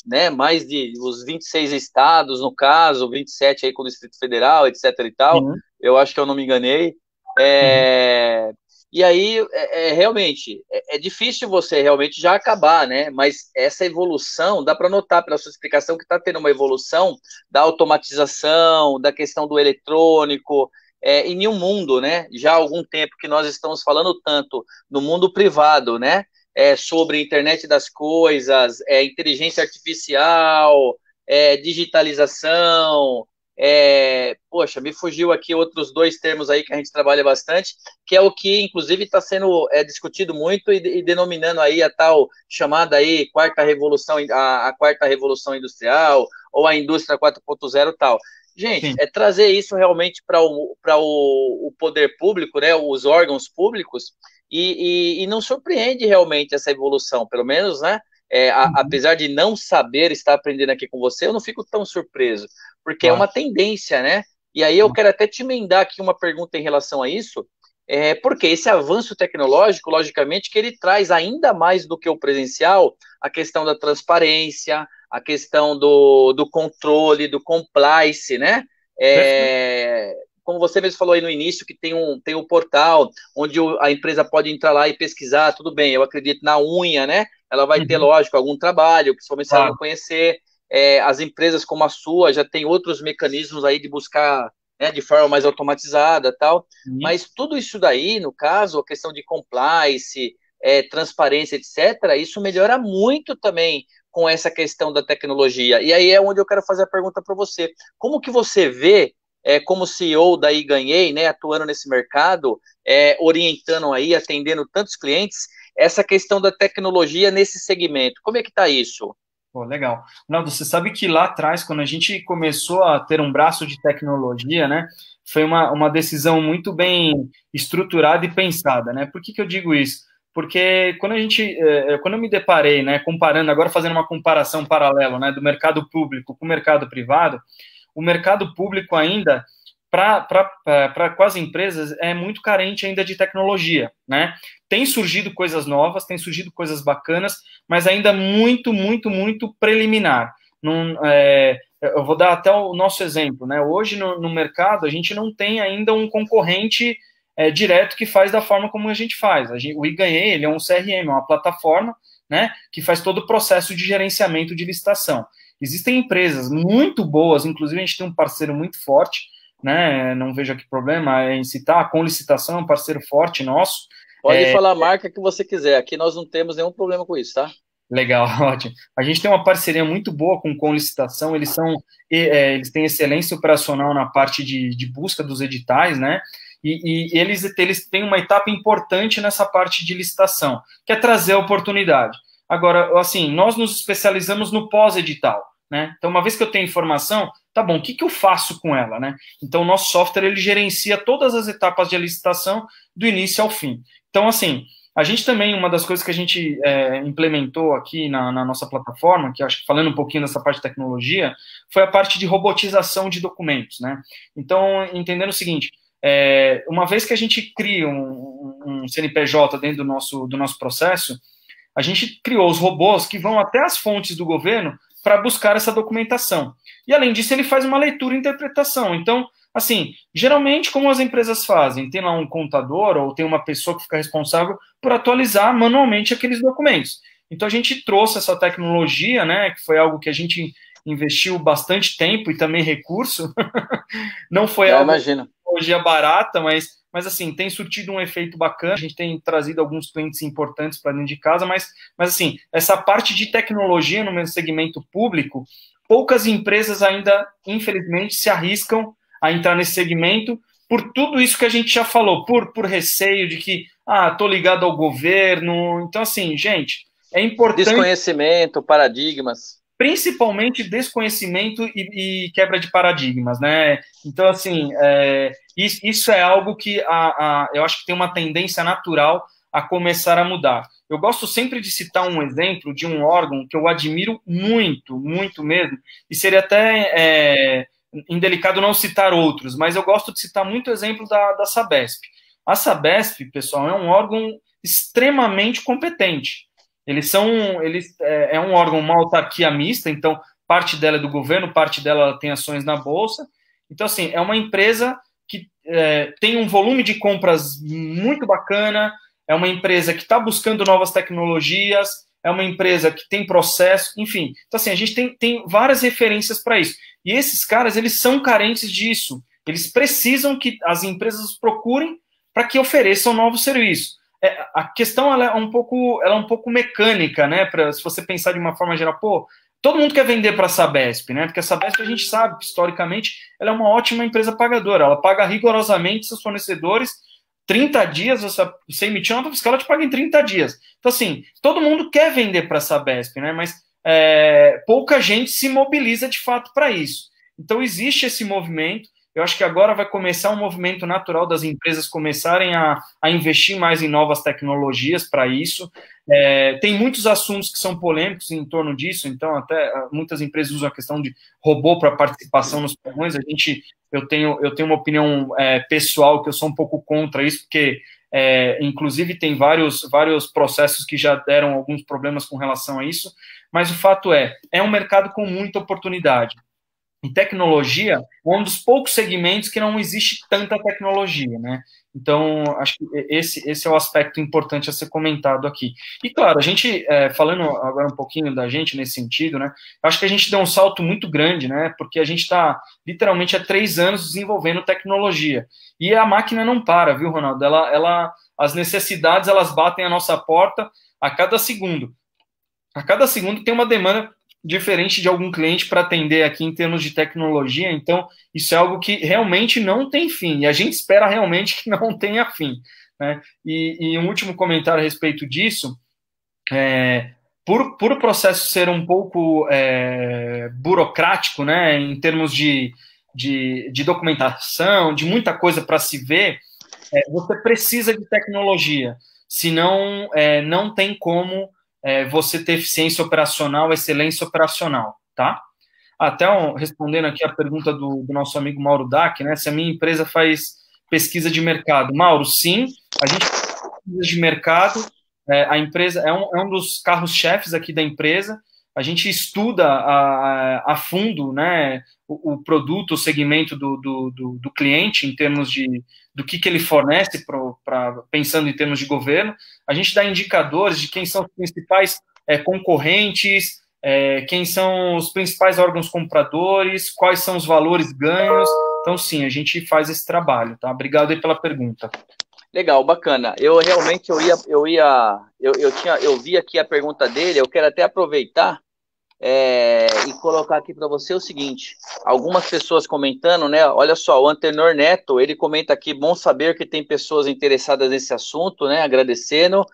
né, mais de os 26 estados, no caso, 27 aí com o Distrito Federal, etc e tal, Sim. eu acho que eu não me enganei. Uhum. É, e aí, realmente, é difícil você realmente já acabar, né? Mas essa evolução, dá para notar pela sua explicação que está tendo uma evolução da automatização, da questão do eletrônico, em um mundo, né? Já há algum tempo que nós estamos falando tanto no mundo privado, né? Sobre internet das coisas, inteligência artificial, digitalização. Poxa, me fugiu aqui outros dois termos aí que a gente trabalha bastante, que é o que, inclusive, está sendo discutido muito e denominando aí a tal chamada aí quarta revolução, a quarta revolução industrial, ou a indústria 4.0 tal. Gente, Sim. é trazer isso realmente para o poder público, né, os órgãos públicos, e não surpreende realmente essa evolução, pelo menos, né? Uhum. Apesar de não saber estar aprendendo aqui com você, eu não fico tão surpreso, porque é uma Claro. tendência, né? E aí eu quero até te emendar aqui uma pergunta em relação a isso, porque esse avanço tecnológico, logicamente, que ele traz ainda mais do que o presencial a questão da transparência, a questão do controle, do compliance, né? Perfeito. Como você mesmo falou aí no início, que tem um portal onde a empresa pode entrar lá e pesquisar, tudo bem, eu acredito na unha, né? Ela vai ter, Uhum. lógico, algum trabalho, principalmente se ela não Claro. conhecer. As empresas como a sua já tem outros mecanismos aí de buscar, né, de forma mais automatizada, tal. Sim. Mas tudo isso daí, no caso, a questão de compliance, transparência, etc., isso melhora muito também com essa questão da tecnologia. E aí é onde eu quero fazer a pergunta para você. Como que você vê, como CEO daí Ganhei, né, atuando nesse mercado, orientando aí, atendendo tantos clientes, essa questão da tecnologia nesse segmento? Como é que está isso? Pô, legal. Naldo, você sabe que lá atrás, quando a gente começou a ter um braço de tecnologia, né, foi uma decisão muito bem estruturada e pensada, né? Por que que eu digo isso? Porque quando eu me deparei, né, comparando, agora fazendo uma comparação paralela, né, do mercado público com o mercado privado, o mercado público ainda, com as empresas, é muito carente ainda de tecnologia, né? Tem surgido coisas novas, tem surgido coisas bacanas, mas ainda muito, muito, muito preliminar. Eu vou dar até o nosso exemplo, né? Hoje no mercado a gente não tem ainda um concorrente direto que faz da forma como a gente faz. O iGanhei, ele é um CRM, uma plataforma, né, que faz todo o processo de gerenciamento de licitação. Existem empresas muito boas, inclusive a gente tem um parceiro muito forte, né? Não vejo aqui problema em citar, a Com Licitação é um parceiro forte nosso. Pode É, falar a marca que você quiser. Aqui nós não temos nenhum problema com isso, tá? Legal, ótimo. A gente tem uma parceria muito boa com licitação, eles têm excelência operacional na parte de busca dos editais, né? E eles têm uma etapa importante nessa parte de licitação, que é trazer a oportunidade. Agora, assim, nós nos especializamos no pós-edital, né? Então, uma vez que eu tenho informação, tá bom, o que que eu faço com ela, né? Então, o nosso software, ele gerencia todas as etapas de licitação do início ao fim. Então, assim, a gente também, uma das coisas que a gente implementou aqui na nossa plataforma, que eu acho que falando um pouquinho dessa parte de tecnologia, foi a parte de robotização de documentos, né? Então, entendendo o seguinte, uma vez que a gente cria um CNPJ dentro do nosso processo, a gente criou os robôs que vão até as fontes do governo para buscar essa documentação. E, além disso, ele faz uma leitura e interpretação. Então, assim, geralmente, como as empresas fazem? Tem lá um contador ou tem uma pessoa que fica responsável por atualizar manualmente aqueles documentos. Então, a gente trouxe essa tecnologia, né, que foi algo que a gente investiu bastante tempo e também recurso. Não foi Eu algo imagino. tecnologia barata, mas assim, tem surtido um efeito bacana. A gente tem trazido alguns clientes importantes para dentro de casa, mas assim, essa parte de tecnologia no meu segmento público, poucas empresas ainda, infelizmente, se arriscam a entrar nesse segmento por tudo isso que a gente já falou, por receio de que, tô ligado ao governo. Então, assim, gente, é importante, Desconhecimento, paradigmas. principalmente desconhecimento e quebra de paradigmas, né? Então, assim, isso é algo que eu acho que tem uma tendência natural a começar a mudar. Eu gosto sempre de citar um exemplo de um órgão que eu admiro muito, muito mesmo, e seria até indelicado não citar outros, mas eu gosto de citar muito o exemplo da Sabesp. A Sabesp, pessoal, é um órgão extremamente competente. É um órgão, uma autarquia mista, então parte dela é do governo, parte dela tem ações na bolsa. Então, assim, é uma empresa que tem um volume de compras muito bacana, é uma empresa que está buscando novas tecnologias, é uma empresa que tem processo, enfim. Então, assim, a gente tem várias referências para isso. E esses caras, eles são carentes disso. Eles precisam que as empresas os procurem para que ofereçam novos serviços. A questão ela é um pouco mecânica, né? Se você pensar de uma forma geral, todo mundo quer vender para a Sabesp, né? Porque a Sabesp a gente sabe que, historicamente, ela é uma ótima empresa pagadora. Ela paga rigorosamente seus fornecedores 30 dias, você emitir uma nota fiscal, ela te paga em 30 dias. Então, assim, todo mundo quer vender para a Sabesp, né? Mas pouca gente se mobiliza de fato para isso. Então, existe esse movimento. Eu acho que agora vai começar um movimento natural das empresas começarem a investir mais em novas tecnologias para isso. Tem muitos assuntos que são polêmicos em torno disso, então até muitas empresas usam a questão de robô para participação nos pregões. Eu tenho uma opinião pessoal que eu sou um pouco contra isso, porque inclusive tem vários processos que já deram alguns problemas com relação a isso, mas o fato é um mercado com muita oportunidade. Em tecnologia, é um dos poucos segmentos que não existe tanta tecnologia, né? Então, acho que esse é o aspecto importante a ser comentado aqui. E, claro, a gente, falando agora um pouquinho da gente nesse sentido, né? Acho que a gente deu um salto muito grande, né? Porque a gente está, literalmente, há 3 anos desenvolvendo tecnologia. E a máquina não para, viu, Ronaldo? As necessidades, elas batem a nossa porta a cada segundo. A cada segundo tem uma demanda diferente de algum cliente para atender aqui em termos de tecnologia, então isso é algo que realmente não tem fim, e a gente espera realmente que não tenha fim, né? E um último comentário a respeito disso, por o processo ser um pouco burocrático, né, em termos de documentação, de muita coisa para se ver, você precisa de tecnologia, senão não tem como você ter eficiência operacional, excelência operacional, tá? Até respondendo aqui a pergunta do nosso amigo Mauro Dac, né, se a minha empresa faz pesquisa de mercado. Mauro, sim, a gente faz pesquisa de mercado, a empresa é um dos carros-chefes aqui da empresa, a gente estuda a fundo, né, o produto, o segmento do cliente, em termos do que ele fornece, pensando em termos de governo. A gente dá indicadores de quem são os principais concorrentes, quem são os principais órgãos compradores, quais são os valores ganhos. Então, sim, a gente faz esse trabalho, tá? Obrigado aí pela pergunta. Legal, bacana. Eu realmente eu vi aqui a pergunta dele, eu quero até aproveitar e colocar aqui para você o seguinte, algumas pessoas comentando, né, olha só, o Antenor Neto, ele comenta aqui, bom saber que tem pessoas interessadas nesse assunto, né, agradecendo,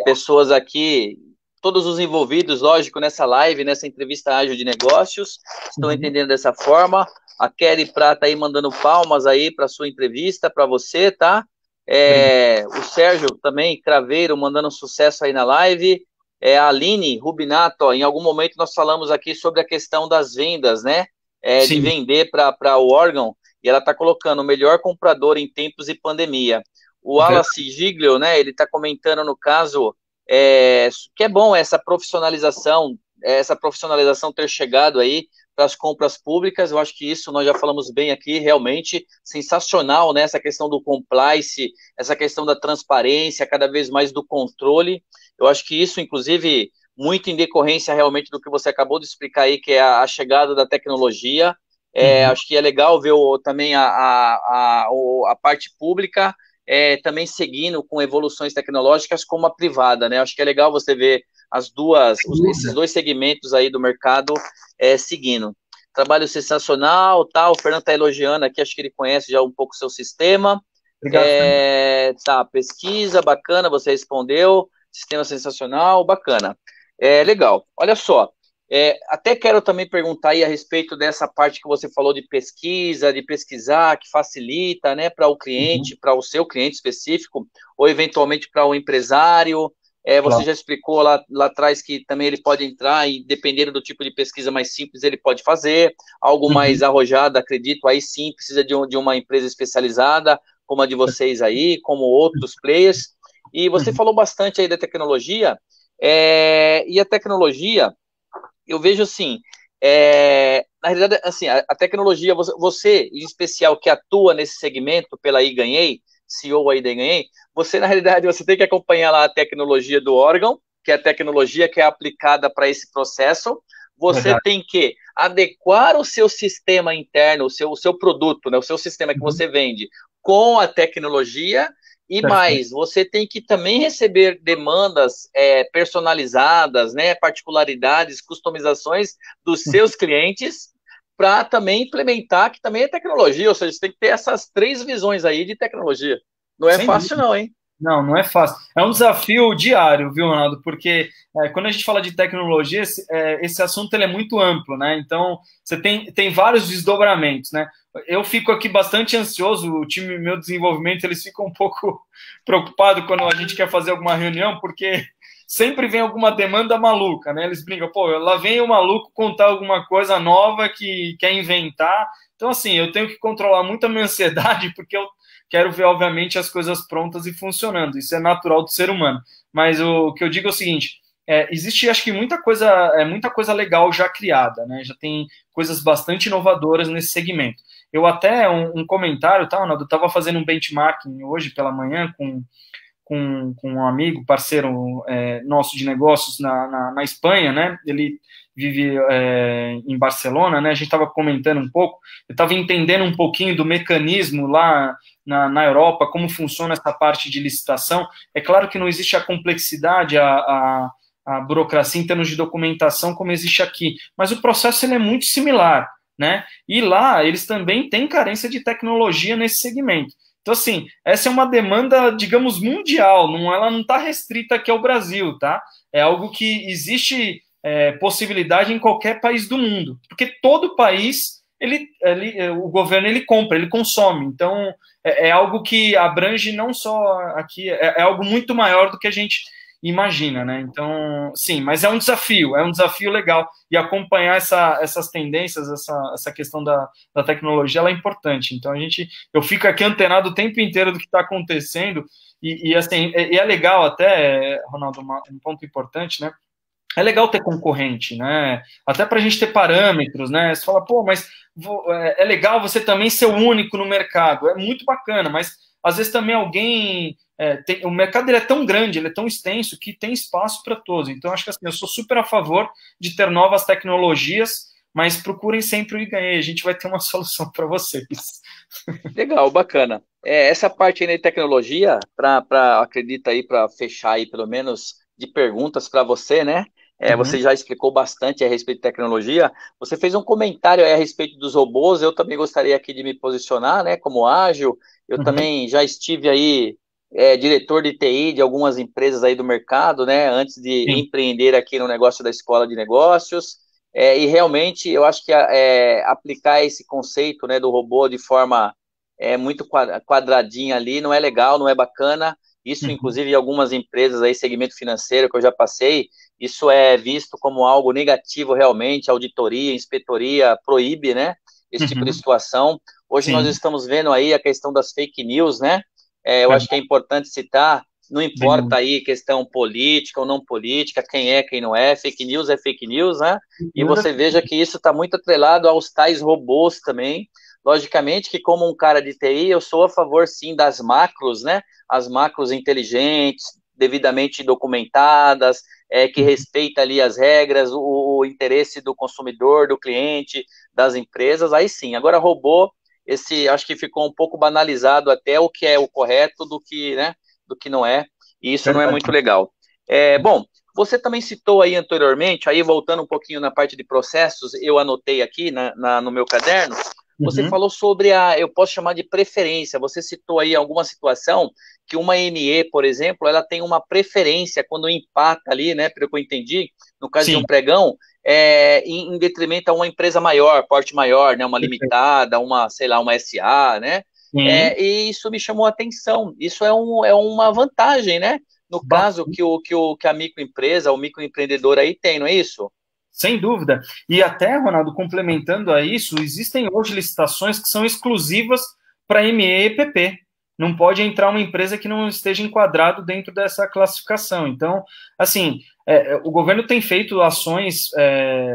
pessoas aqui, todos os envolvidos, lógico, nessa live, nessa entrevista ágil de negócios, estão entendendo dessa forma. A Kelly Prata aí mandando palmas aí para sua entrevista, para você, tá? O Sérgio também, Craveiro, mandando sucesso aí na live. A Aline Rubinato, em algum momento nós falamos aqui sobre a questão das vendas, né? De vender para o órgão, e ela está colocando o melhor comprador em tempos de pandemia. O Wallace Giglio, né? Ele está comentando no caso que é bom essa profissionalização ter chegado aí para as compras públicas. Eu acho que isso nós já falamos bem aqui, realmente sensacional, né? Essa questão do compliance, essa questão da transparência, cada vez mais do controle. Eu acho que isso, inclusive, muito em decorrência realmente do que você acabou de explicar aí, que é a chegada da tecnologia. Acho que é legal ver também a parte pública também seguindo com evoluções tecnológicas como a privada, né? Acho que é legal você ver esses dois segmentos aí do mercado seguindo. Trabalho sensacional, tá? O Fernando está elogiando aqui, acho que ele conhece já um pouco o seu sistema. Obrigado, pesquisa, bacana, você respondeu. Sistema sensacional, bacana. Legal, olha só. Até quero também perguntar aí a respeito dessa parte que você falou de pesquisa, de pesquisar, que facilita, né, para o cliente, para o seu cliente específico, ou eventualmente para o empresário. Você já explicou lá atrás que também ele pode entrar e, dependendo do tipo de pesquisa mais simples, ele pode fazer. Algo mais arrojado, acredito, aí sim, precisa de uma empresa especializada, como a de vocês aí, como outros players. E você Uhum. falou bastante aí da tecnologia, e a tecnologia, eu vejo assim, na realidade, assim, a tecnologia, você, em especial, que atua nesse segmento pela iGanhei, CEO aí da iGanhei, você, na realidade, você tem que acompanhar lá a tecnologia do órgão, que é a tecnologia que é aplicada para esse processo, você Verdade. tem que adequar o seu sistema interno, o seu produto, né, o seu sistema que Uhum. você vende, com a tecnologia, e Perfeito. mais, você tem que também receber demandas personalizadas, né, particularidades, customizações dos seus clientes para também implementar, que também é tecnologia, ou seja, você tem que ter essas três visões aí de tecnologia. Não é Sem fácil dúvida. não, hein? Não, não é fácil. É um desafio diário, viu, Ronaldo? Porque quando a gente fala de tecnologia, esse assunto ele é muito amplo, né? Então, você tem vários desdobramentos, né? Eu fico aqui bastante ansioso, o time meu desenvolvimento, eles ficam um pouco preocupados quando a gente quer fazer alguma reunião, porque sempre vem alguma demanda maluca, né? Eles brincam, pô, lá vem o maluco contar alguma coisa nova que quer inventar. Então, assim, eu tenho que controlar muito a minha ansiedade, porque eu quero ver, obviamente, as coisas prontas e funcionando. Isso é natural do ser humano. Mas o que eu digo é o seguinte: existe, acho que muita coisa legal já criada, né? Já tem coisas bastante inovadoras nesse segmento. Eu até um comentário, tá, Ronaldo? Eu estava fazendo um benchmarking hoje pela manhã com um amigo, parceiro nosso de negócios na Espanha, né? Ele vive em Barcelona, né? A gente estava comentando um pouco, eu estava entendendo um pouquinho do mecanismo lá na Europa, como funciona essa parte de licitação. É claro que não existe a complexidade, a burocracia em termos de documentação como existe aqui, mas o processo ele é muito similar, né? E lá eles também têm carência de tecnologia nesse segmento. Então, assim, essa é uma demanda, digamos, mundial, ela não está restrita aqui ao Brasil, tá? É algo que existe possibilidade em qualquer país do mundo, porque todo país, o governo, ele compra, ele consome, então é algo que abrange não só aqui, é algo muito maior do que a gente imagina, né? Então, sim, mas é um desafio legal, e acompanhar essas tendências, essa questão da tecnologia, ela é importante, então eu fico aqui antenado o tempo inteiro do que está acontecendo, e assim, é legal até, Ronaldo, um ponto importante, né? É legal ter concorrente, né? Até para a gente ter parâmetros, né? Você fala, pô, mas é legal você também ser o único no mercado. É muito bacana, mas às vezes também alguém. O mercado ele é tão grande, ele é tão extenso que tem espaço para todos. Então, acho que assim, eu sou super a favor de ter novas tecnologias, mas procurem sempre o iGanhei. A gente vai ter uma solução para vocês. Legal, bacana. Essa parte aí de tecnologia, acredita aí, para fechar aí pelo menos de perguntas para você, né? Uhum, Você já explicou bastante a respeito de tecnologia. Você fez um comentário aí a respeito dos robôs. Eu também gostaria aqui de me posicionar, né? Como ágil. Eu uhum, também já estive aí diretor de TI de algumas empresas aí do mercado, né? Antes de sim, empreender aqui no negócio da escola de negócios. E realmente eu acho que aplicar esse conceito, né, do robô de forma muito quadradinha ali, não é legal, não é bacana. Isso, uhum, inclusive, em algumas empresas aí, segmento financeiro que eu já passei, isso é visto como algo negativo realmente, auditoria, inspetoria, proíbe, né, esse tipo de uhum, situação. Hoje nós sim, estamos vendo aí a questão das fake news, né? Eu acho que é verdade, importante citar, não importa bem, aí questão política ou não política, quem é, quem não é, fake news, né? E você veja que isso está muito atrelado aos tais robôs também. Logicamente que, como um cara de TI, eu sou a favor, sim, das macros, né? As macros inteligentes, devidamente documentadas, que respeita ali as regras, o interesse do consumidor, do cliente, das empresas, aí sim. Agora, robô, acho que ficou um pouco banalizado até o que é o correto do que, né, do que não é, e isso não é muito verdade. legal. Bom, você também citou aí anteriormente, aí voltando um pouquinho na parte de processos, eu anotei aqui no meu caderno, você Uhum, falou sobre eu posso chamar de preferência. Você citou aí alguma situação que uma NE, por exemplo, ela tem uma preferência quando empata ali, né? Pelo que eu entendi, no caso de sim, um pregão, em detrimento a uma empresa maior, porte maior, né? Uma perfeito. limitada, sei lá, uma SA, né? Sim, E isso me chamou a atenção. Isso é uma vantagem, né? No caso bastante, que a microempresa, o microempreendedor aí tem, não é isso? sem dúvida. E até, Ronaldo, complementando a isso, existem hoje licitações que são exclusivas para ME e EPP. não pode entrar uma empresa que não esteja enquadrado dentro dessa classificação. Então, assim, o governo tem feito ações,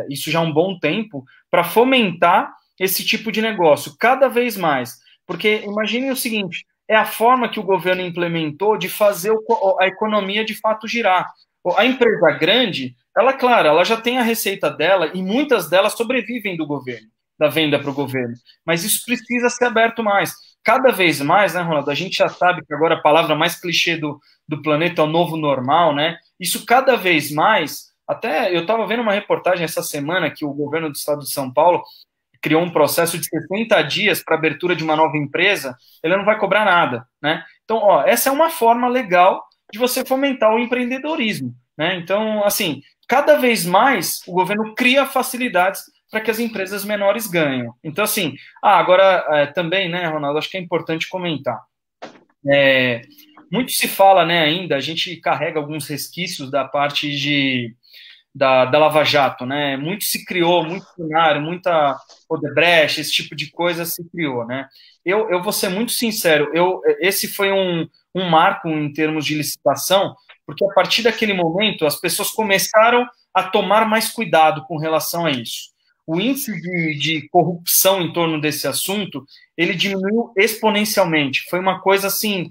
isso já há um bom tempo, para fomentar esse tipo de negócio, cada vez mais. Porque imagine o seguinte, é a forma que o governo implementou de fazer a economia de fato girar. A empresa grande, ela, claro, ela já tem a receita dela e muitas delas sobrevivem do governo, da venda para o governo. Mas isso precisa ser aberto mais. Cada vez mais, né, Ronaldo? A gente já sabe que agora a palavra mais clichê do planeta é o novo normal, né? Isso cada vez mais. Até eu estava vendo uma reportagem essa semana que o governo do estado de São Paulo criou um processo de 60 dias para abertura de uma nova empresa, ele não vai cobrar nada, né? Então, ó, essa é uma forma legal de você fomentar o empreendedorismo, né? Então, assim, cada vez mais o governo cria facilidades para que as empresas menores ganhem. Então, assim, agora também, né, Ronaldo, acho que é importante comentar. Muito se fala, né, ainda, a gente carrega alguns resquícios da parte da Lava Jato, né? Muito se criou, muito cenário, muita Odebrecht, esse tipo de coisa se criou, né? Eu vou ser muito sincero, esse foi um marco em termos de licitação, porque a partir daquele momento as pessoas começaram a tomar mais cuidado com relação a isso. O índice de corrupção em torno desse assunto, ele diminuiu exponencialmente. Foi uma coisa, assim,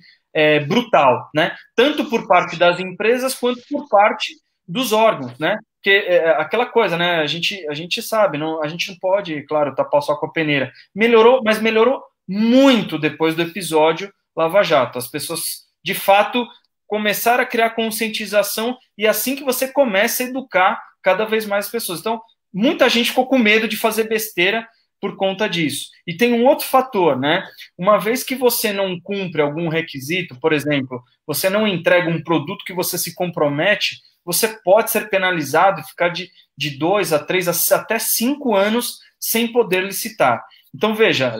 brutal, né? Tanto por parte das empresas, quanto por parte dos órgãos, né? Porque aquela coisa, né? A gente sabe, não, a gente não pode, claro, tapar o sol com a peneira. Melhorou, mas melhorou muito depois do episódio Lava Jato. As pessoas, de fato, começaram a criar conscientização e assim que você começa a educar cada vez mais pessoas. Então, muita gente ficou com medo de fazer besteira por conta disso. E tem um outro fator, né? Uma vez que você não cumpre algum requisito, por exemplo, você não entrega um produto que você se compromete, você pode ser penalizado e ficar de 2 a 3 até 5 anos sem poder licitar. Então, veja,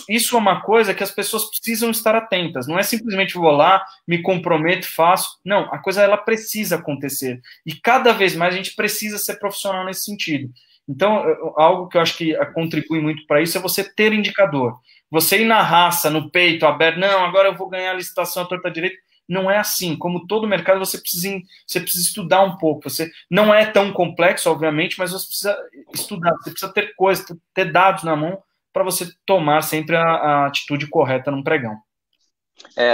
isso é uma coisa que as pessoas precisam estar atentas. Não é simplesmente vou lá, me comprometo, faço. Não, a coisa ela precisa acontecer. E cada vez mais a gente precisa ser profissional nesse sentido. Então, algo que eu acho que contribui muito para isso é você ter indicador. Você ir na raça, no peito, aberto, não, agora eu vou ganhar a licitação à torta direita. Não é assim. Como todo mercado, você precisa estudar um pouco. Você não é tão complexo, obviamente, mas você precisa estudar, você precisa ter coisas, ter dados na mão para você tomar sempre a atitude correta num pregão.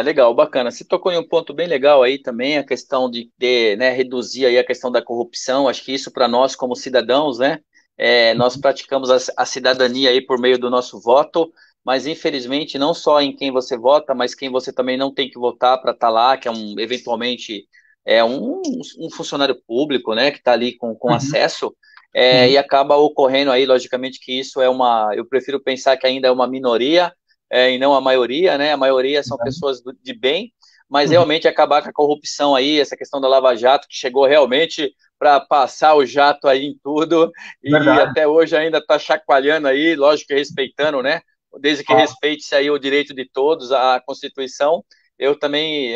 Legal, bacana. Você tocou em um ponto bem legal aí também, a questão de né, reduzir aí a questão da corrupção. Acho que isso para nós como cidadãos, né, nós praticamos a cidadania aí por meio do nosso voto, mas infelizmente não só em quem você vota, mas quem você também não tem que votar para estar lá, que é eventualmente um funcionário público, né, que está ali com acesso, e acaba ocorrendo aí, logicamente, que isso eu prefiro pensar que ainda é uma minoria, e não a maioria, né? A maioria são pessoas de bem, mas realmente acabar com a corrupção aí, essa questão da Lava Jato, que chegou realmente para passar o jato aí em tudo, Verdade. E até hoje ainda está chacoalhando aí, lógico que respeitando, né? Desde que respeite-se aí o direito de todos, a Constituição.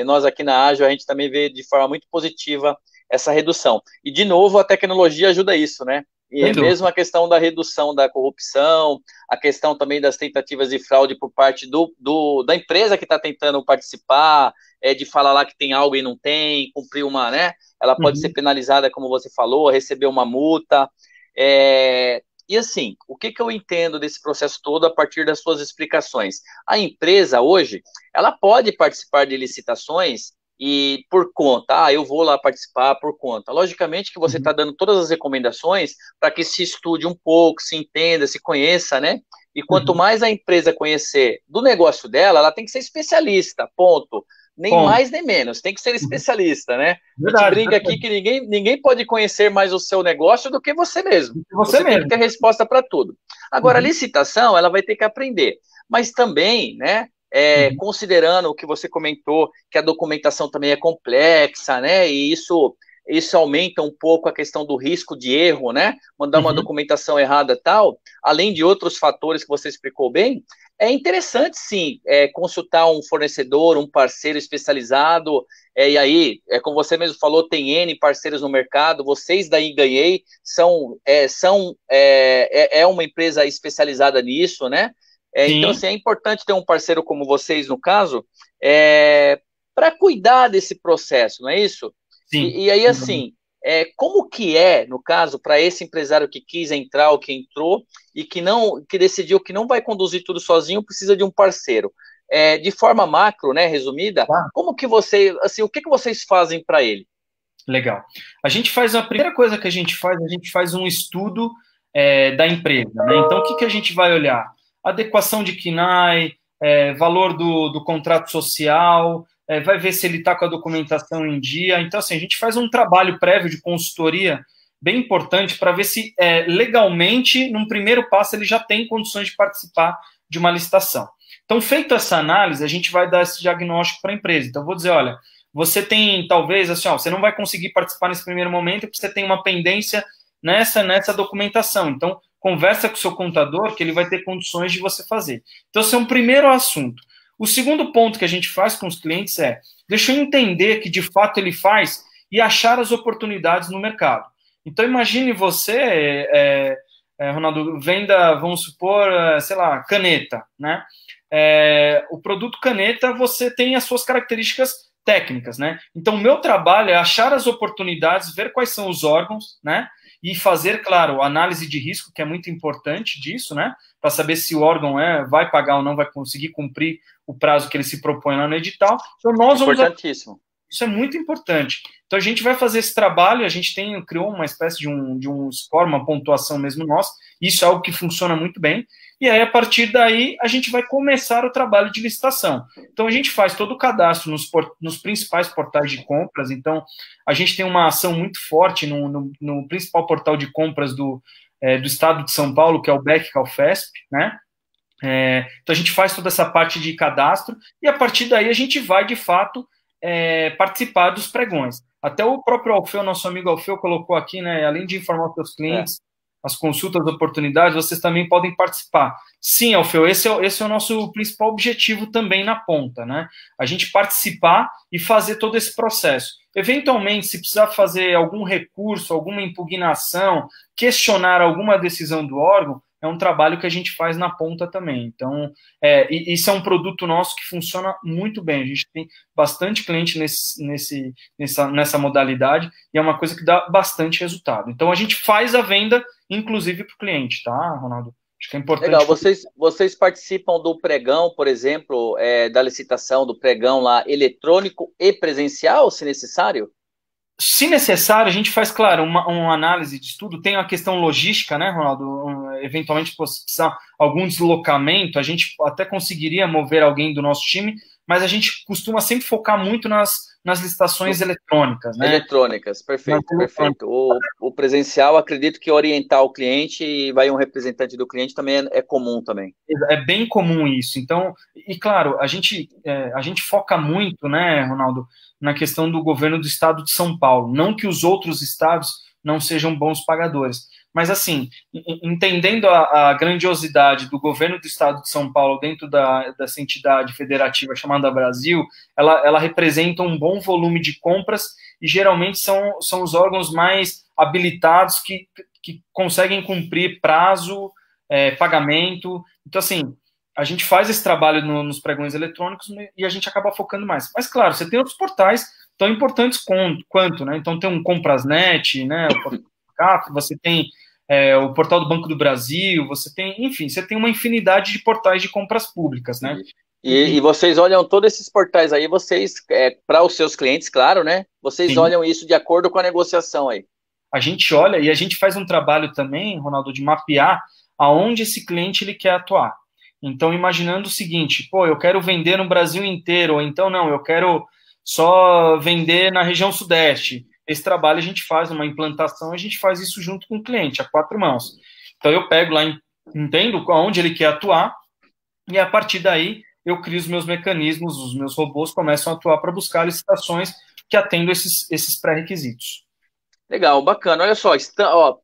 Nós aqui na Ágil, a gente também vê de forma muito positiva essa redução. E, de novo, a tecnologia ajuda isso, né? E mesmo a questão da redução da corrupção, a questão também das tentativas de fraude por parte da empresa que está tentando participar, de falar lá que tem algo e não tem, cumprir uma, né? Ela pode ser penalizada, como você falou, receber uma multa. E assim, o que eu entendo desse processo todo a partir das suas explicações? A empresa hoje, ela pode participar de licitações e por conta, eu vou lá participar por conta. Logicamente que você está dando todas as recomendações para que se estude um pouco, se entenda, se conheça, né? E quanto mais a empresa conhecer do negócio dela, ela tem que ser especialista, ponto. Nem mais nem menos, tem que ser especialista, né? Verdade, a gente brinca aqui que ninguém pode conhecer mais o seu negócio do que você mesmo. Você tem que ter resposta para tudo. Agora, a licitação, ela vai ter que aprender. Mas também, né? Considerando o que você comentou, que a documentação também é complexa, né? E isso aumenta um pouco a questão do risco de erro, né? Mandar uma documentação errada e tal, além de outros fatores que você explicou bem, é interessante, sim, consultar um fornecedor, um parceiro especializado, e aí, como você mesmo falou, tem N parceiros no mercado, vocês daí Ganhei, é uma empresa especializada nisso, né? Então, Sim, assim, é importante ter um parceiro como vocês, no caso, para cuidar desse processo, não é isso? sim. E aí, assim, como que é, no caso, para esse empresário que quis entrar ou que entrou e que decidiu que não vai conduzir tudo sozinho, precisa de um parceiro. De forma macro, né, resumida, Tá? como que você, assim, o que que vocês fazem para ele? Legal. A primeira coisa que a gente faz um estudo da empresa, né? Então, o que a gente vai olhar? Adequação de KNAI, valor do contrato social, vai ver se ele está com a documentação em dia. Então, assim, a gente faz um trabalho prévio de consultoria bem importante para ver se legalmente, num primeiro passo, ele já tem condições de participar de uma licitação. Então, feita essa análise, a gente vai dar esse diagnóstico para a empresa. Então, vou dizer, olha, você tem, talvez, assim, ó, você não vai conseguir participar nesse primeiro momento porque você tem uma pendência nessa documentação. Então, conversa com o seu contador que ele vai ter condições de você fazer. Então, esse é um primeiro assunto. O segundo ponto que a gente faz com os clientes deixa eu entender que, de fato, ele faz e achar as oportunidades no mercado. Então, imagine você, Ronaldo, venda, vamos supor, sei lá, caneta, né? O produto caneta, você tem as suas características técnicas, né? Então, o meu trabalho é achar as oportunidades, ver quais são os órgãos, né? E fazer, claro, análise de risco, que é muito importante disso, né? Para saber se o órgão vai pagar ou não vai conseguir cumprir o prazo que ele se propõe lá no edital. Então, nós vamos... Importantíssimo. Isso é muito importante. Então, a gente vai fazer esse trabalho, a gente criou uma espécie de um score, uma pontuação mesmo nossa, isso é algo que funciona muito bem, e aí, a partir daí, a gente vai começar o trabalho de licitação. Então, a gente faz todo o cadastro nos principais portais de compras, então, a gente tem uma ação muito forte no principal portal de compras do estado de São Paulo, que é o BEC Calfesp, né? Então, a gente faz toda essa parte de cadastro, e a partir daí, a gente vai, de fato, participar dos pregões. Até o próprio Alfeu, nosso amigo Alfeu, colocou aqui, né? Além de informar os seus clientes, as consultas, as oportunidades, vocês também podem participar. Sim, Alfeu, esse é o nosso principal objetivo também na ponta, né? A gente participar e fazer todo esse processo. Eventualmente, se precisar fazer algum recurso, alguma impugnação, questionar alguma decisão do órgão, é um trabalho que a gente faz na ponta também. Então, isso é um produto nosso que funciona muito bem. A gente tem bastante cliente nessa modalidade e é uma coisa que dá bastante resultado. Então, a gente faz a venda, inclusive, para o cliente, tá, Ronaldo? Acho que é importante. Legal, vocês participam do pregão, por exemplo, da licitação do pregão lá eletrônico e presencial, se necessário? Se necessário, a gente faz, claro, uma análise de estudo. Tem a questão logística, né, Ronaldo? Eventualmente, se precisar algum deslocamento, a gente até conseguiria mover alguém do nosso time, mas a gente costuma sempre focar muito nas licitações eletrônicas, né? Eletrônicas, perfeito, perfeito. O presencial, acredito que orientar o cliente e vai um representante do cliente também é comum também. É bem comum isso. Então, e claro, a gente foca muito, né, Ronaldo, na questão do governo do estado de São Paulo. Não que os outros estados não sejam bons pagadores, mas assim, entendendo a grandiosidade do governo do estado de São Paulo dentro dessa entidade federativa chamada Brasil, ela representa um bom volume de compras e geralmente são os órgãos mais habilitados que conseguem cumprir prazo, pagamento. Então, assim, a gente faz esse trabalho nos pregões eletrônicos e a gente acaba focando mais. Mas, claro, você tem outros portais tão importantes quanto, né? Então, tem um Comprasnet, né? Você tem o portal do Banco do Brasil, enfim, você tem uma infinidade de portais de compras públicas, né? E vocês olham todos esses portais aí, para os seus clientes, claro, né? Vocês Sim. olham isso de acordo com a negociação aí. A gente olha e a gente faz um trabalho também, Ronaldo, de mapear aonde esse cliente ele quer atuar. Então, imaginando o seguinte, eu quero vender no Brasil inteiro, ou então não, eu quero só vender na região sudeste. Esse trabalho a gente faz, uma implantação, a gente faz isso junto com o cliente, a quatro mãos. Então, eu pego lá, entendo aonde ele quer atuar, e a partir daí eu crio os meus mecanismos, os meus robôs começam a atuar para buscar licitações que atendam esses pré-requisitos. Legal, bacana. Olha só,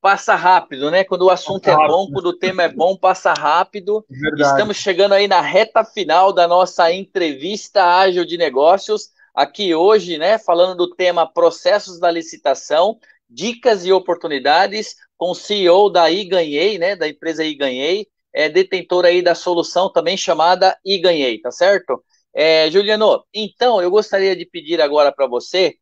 passa rápido, né? Quando o assunto é bom, quando o tema é bom, passa rápido. Verdade. Estamos chegando aí na reta final da nossa entrevista ágil de negócios, aqui hoje, né? Falando do tema processos da licitação, dicas e oportunidades, com o CEO da iGanhei, né? Da empresa iGanhei. é detentor aí da solução também chamada iGanhei, tá certo? Juliano, então eu gostaria de pedir agora para você,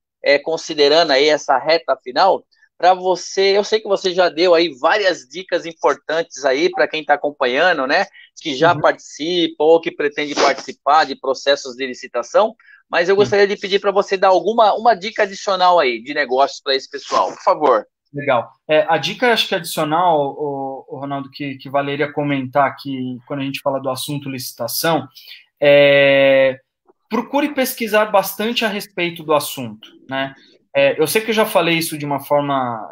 considerando aí essa reta final, para você, eu sei que você já deu aí várias dicas importantes aí para quem está acompanhando, né? Que já Uhum. participa ou que pretende participar de processos de licitação, mas eu Sim. gostaria de pedir para você dar uma dica adicional aí de negócios para esse pessoal, por favor. Legal. A dica, acho que adicional, o Ronaldo, que valeria comentar aqui quando a gente fala do assunto licitação, procure pesquisar bastante a respeito do assunto, né? Eu sei que eu já falei isso de uma forma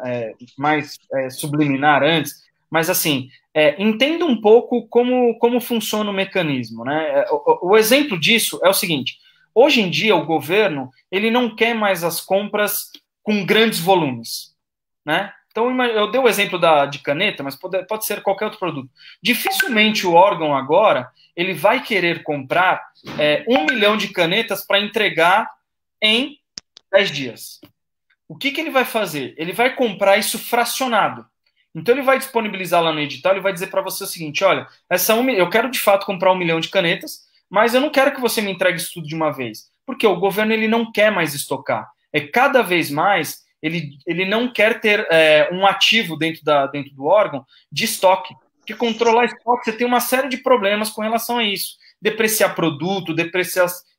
mais subliminar antes, mas assim, entenda um pouco como funciona o mecanismo, né? O exemplo disso é o seguinte: hoje em dia o governo ele não quer mais as compras com grandes volumes, né? Então, eu dei o exemplo de caneta, mas pode ser qualquer outro produto. Dificilmente o órgão agora ele vai querer comprar 1 milhão de canetas para entregar em 10 dias. O que ele vai fazer? Ele vai comprar isso fracionado. Então, ele vai disponibilizar lá no edital, ele vai dizer para você o seguinte: olha, eu quero de fato comprar 1 milhão de canetas, mas eu não quero que você me entregue isso tudo de uma vez. Porque o governo ele não quer mais estocar. Cada vez mais ele não quer ter um ativo dentro do órgão de estoque. Porque controlar estoque, você tem uma série de problemas com relação a isso. Depreciar produto,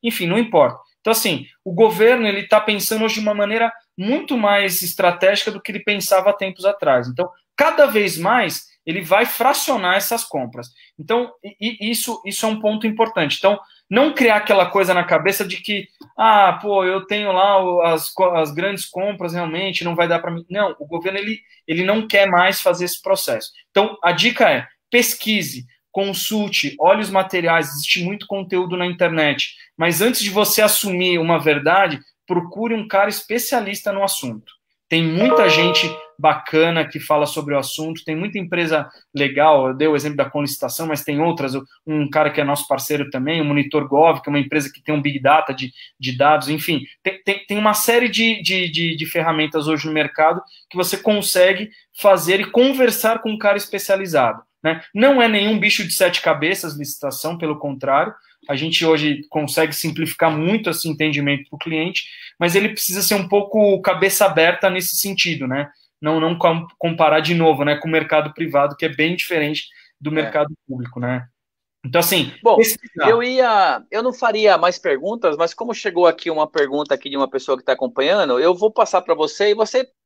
enfim, não importa. Então, assim, o governo ele está pensando hoje de uma maneira muito mais estratégica do que ele pensava há tempos atrás. Então, cada vez mais, ele vai fracionar essas compras. Então, isso é um ponto importante. Então, não criar aquela coisa na cabeça de que, eu tenho lá as grandes compras, realmente, não vai dar para mim. Não, o governo, ele não quer mais fazer esse processo. Então, a dica é, pesquise, consulte, olhe os materiais, existe muito conteúdo na internet, mas antes de você assumir uma verdade, procure um cara especialista no assunto. Tem muita gente bacana que fala sobre o assunto, tem muita empresa legal, eu dei o exemplo da Conlicitação, mas tem outras, um cara que é nosso parceiro também, o Monitor Gov, que é uma empresa que tem um Big Data de dados, enfim, tem uma série de ferramentas hoje no mercado que você consegue fazer e conversar com um cara especializado. Né? Não é nenhum bicho de 7 cabeças licitação, pelo contrário, a gente hoje consegue simplificar muito esse entendimento para o cliente, mas ele precisa ser um pouco cabeça aberta nesse sentido, né? Não comparar de novo, né, com o mercado privado, que é bem diferente do mercado público, né? Então, assim, Bom, eu não faria mais perguntas, mas como chegou aqui uma pergunta aqui de uma pessoa que está acompanhando, eu vou passar para você e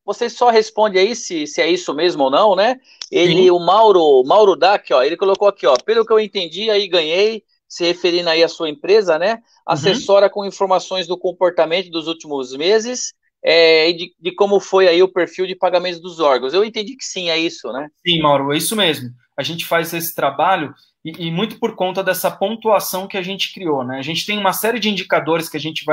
você só responde aí se é isso mesmo ou não, né? Sim. O Mauro Dac, ó, ele colocou aqui, ó, pelo que eu entendi, aí ganhei, se referindo aí à sua empresa, né? Uhum. Assessora com informações do comportamento dos últimos meses, e de como foi aí o perfil de pagamento dos órgãos. Eu entendi que sim, é isso, né? Sim, Mauro, é isso mesmo. A gente faz esse trabalho e muito por conta dessa pontuação que a gente criou, né? A gente tem uma série de indicadores que a gente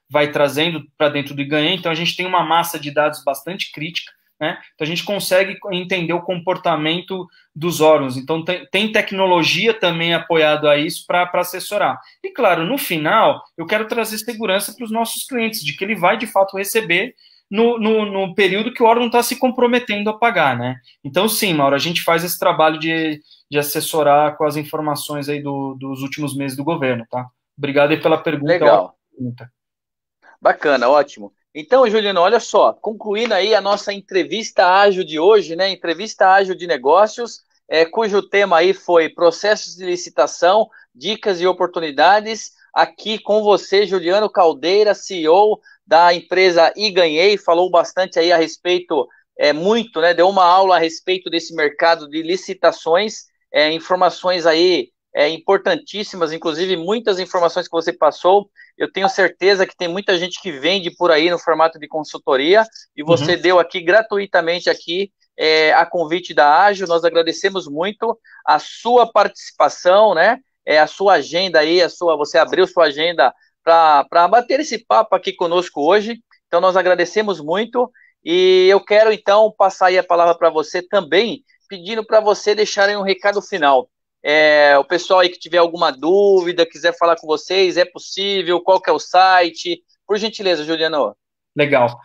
vai trazendo para dentro do IGANHE, então a gente tem uma massa de dados bastante crítica, né? Então a gente consegue entender o comportamento dos órgãos. Então tem tecnologia também apoiado a isso para assessorar. E claro, no final, eu quero trazer segurança para os nossos clientes, de que ele vai de fato receber no período que o órgão está se comprometendo a pagar, né? Então, sim, Mauro, a gente faz esse trabalho de assessorar com as informações aí dos últimos meses do governo, tá? Obrigado aí pela pergunta, ótima Legal. pergunta. Bacana, ótimo. Então, Juliano, olha só, concluindo aí a nossa entrevista ágil de hoje, né? Entrevista ágil de negócios, cujo tema aí foi processos de licitação, dicas e oportunidades. Aqui com você, Juliano Caldeira, CEO da empresa iGanhei, falou bastante aí a respeito, muito, né? Deu uma aula a respeito desse mercado de licitações, informações aí importantíssimas, inclusive muitas informações que você passou. Eu tenho certeza que tem muita gente que vende por aí no formato de consultoria e você Uhum. deu aqui gratuitamente aqui a convite da Ágil. Nós agradecemos muito a sua participação, né? A sua agenda aí, você abriu sua agenda para bater esse papo aqui conosco hoje. Então nós agradecemos muito e eu quero então passar aí a palavra para você também, pedindo para você deixar aí um recado final. O pessoal aí que tiver alguma dúvida, quiser falar com vocês, é possível? Qual que é o site? Por gentileza, Juliano. Legal.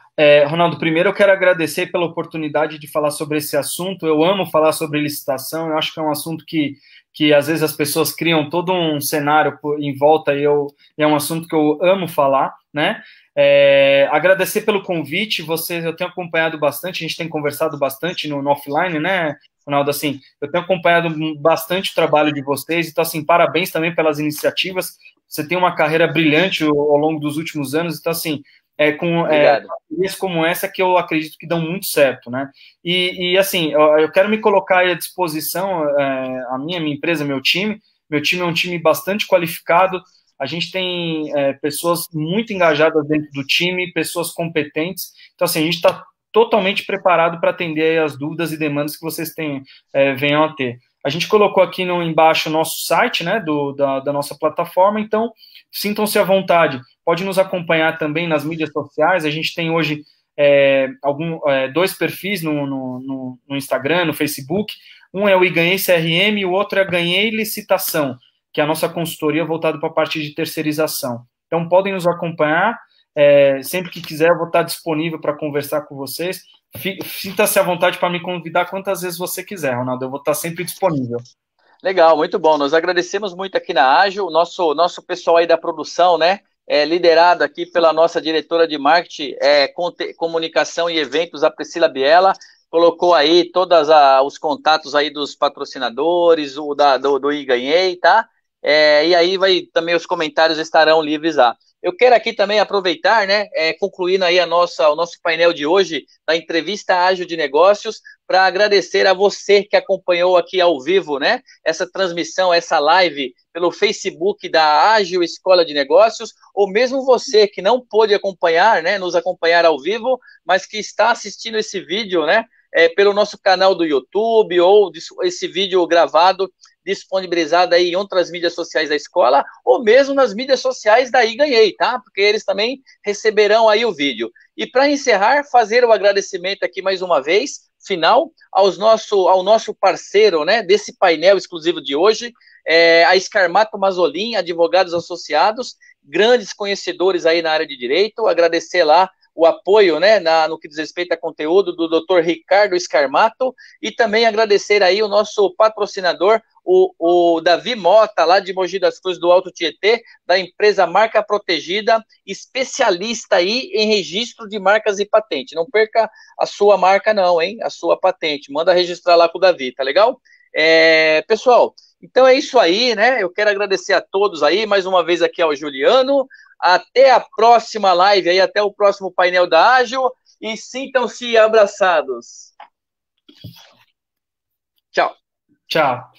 Ronaldo, primeiro eu quero agradecer pela oportunidade de falar sobre esse assunto. Eu amo falar sobre licitação, eu acho que é um assunto que que às vezes as pessoas criam todo um cenário em volta e é um assunto que eu amo falar, né? Agradecer pelo convite, eu tenho acompanhado bastante, a gente tem conversado bastante no offline, né, Ronaldo? Assim, eu tenho acompanhado bastante o trabalho de vocês, então, assim, parabéns também pelas iniciativas. Você tem uma carreira brilhante ao longo dos últimos anos, então, assim, parcerias como essa que eu acredito que dão muito certo, né? E assim, eu quero me colocar à disposição, a minha empresa, meu time é um time bastante qualificado, a gente tem pessoas muito engajadas dentro do time, pessoas competentes, então assim, a gente está totalmente preparado para atender as dúvidas e demandas que vocês venham a ter. A gente colocou aqui embaixo o nosso site, né, da nossa plataforma, então sintam-se à vontade. Pode nos acompanhar também nas mídias sociais, a gente tem hoje dois perfis no Instagram, no Facebook, um é o iGanhei CRM e o outro é Ganhei Licitação, que é a nossa consultoria voltada para a parte de terceirização. Então, podem nos acompanhar, sempre que quiser, eu vou estar disponível para conversar com vocês. Sinta-se à vontade para me convidar quantas vezes você quiser, Ronaldo, eu vou estar sempre disponível. Legal, muito bom. Nós agradecemos muito aqui na Ágil, o nosso pessoal aí da produção, né? Liderado aqui pela nossa diretora de marketing, comunicação e eventos, a Priscila Biela, colocou aí todos os contatos aí dos patrocinadores, do iGanhei, tá? E aí também os comentários estarão livres lá. Eu quero aqui também aproveitar, né, concluindo aí o nosso painel de hoje, da entrevista Ágil de Negócios, para agradecer a você que acompanhou aqui ao vivo, né, essa transmissão, essa live pelo Facebook da Ágil Escola de Negócios, ou mesmo você que não pôde acompanhar, né, nos acompanhar ao vivo, mas que está assistindo esse vídeo, né, pelo nosso canal do YouTube, ou esse vídeo gravado, disponibilizado aí em outras mídias sociais da escola, ou mesmo nas mídias sociais da iGanhei, tá? Porque eles também receberão aí o vídeo. E para encerrar, fazer o agradecimento aqui mais uma vez, final, ao nosso parceiro, né, desse painel exclusivo de hoje, a Scarmato Mazzolin, advogados associados, grandes conhecedores aí na área de direito, agradecer lá o apoio, né, no que diz respeito a conteúdo do Dr. Ricardo Scarmato, e também agradecer aí o nosso patrocinador, o Davi Mota, lá de Mogi das Cruzes, do Alto Tietê, da empresa Marca Protegida, especialista aí em registro de marcas e patente. Não perca a sua marca não, hein, a sua patente. Manda registrar lá com o Davi, tá legal? Pessoal, então é isso aí, né? Eu quero agradecer a todos aí, mais uma vez aqui ao Juliano. Até a próxima live aí, até o próximo painel da Ágil, e sintam-se abraçados. Tchau. Tchau.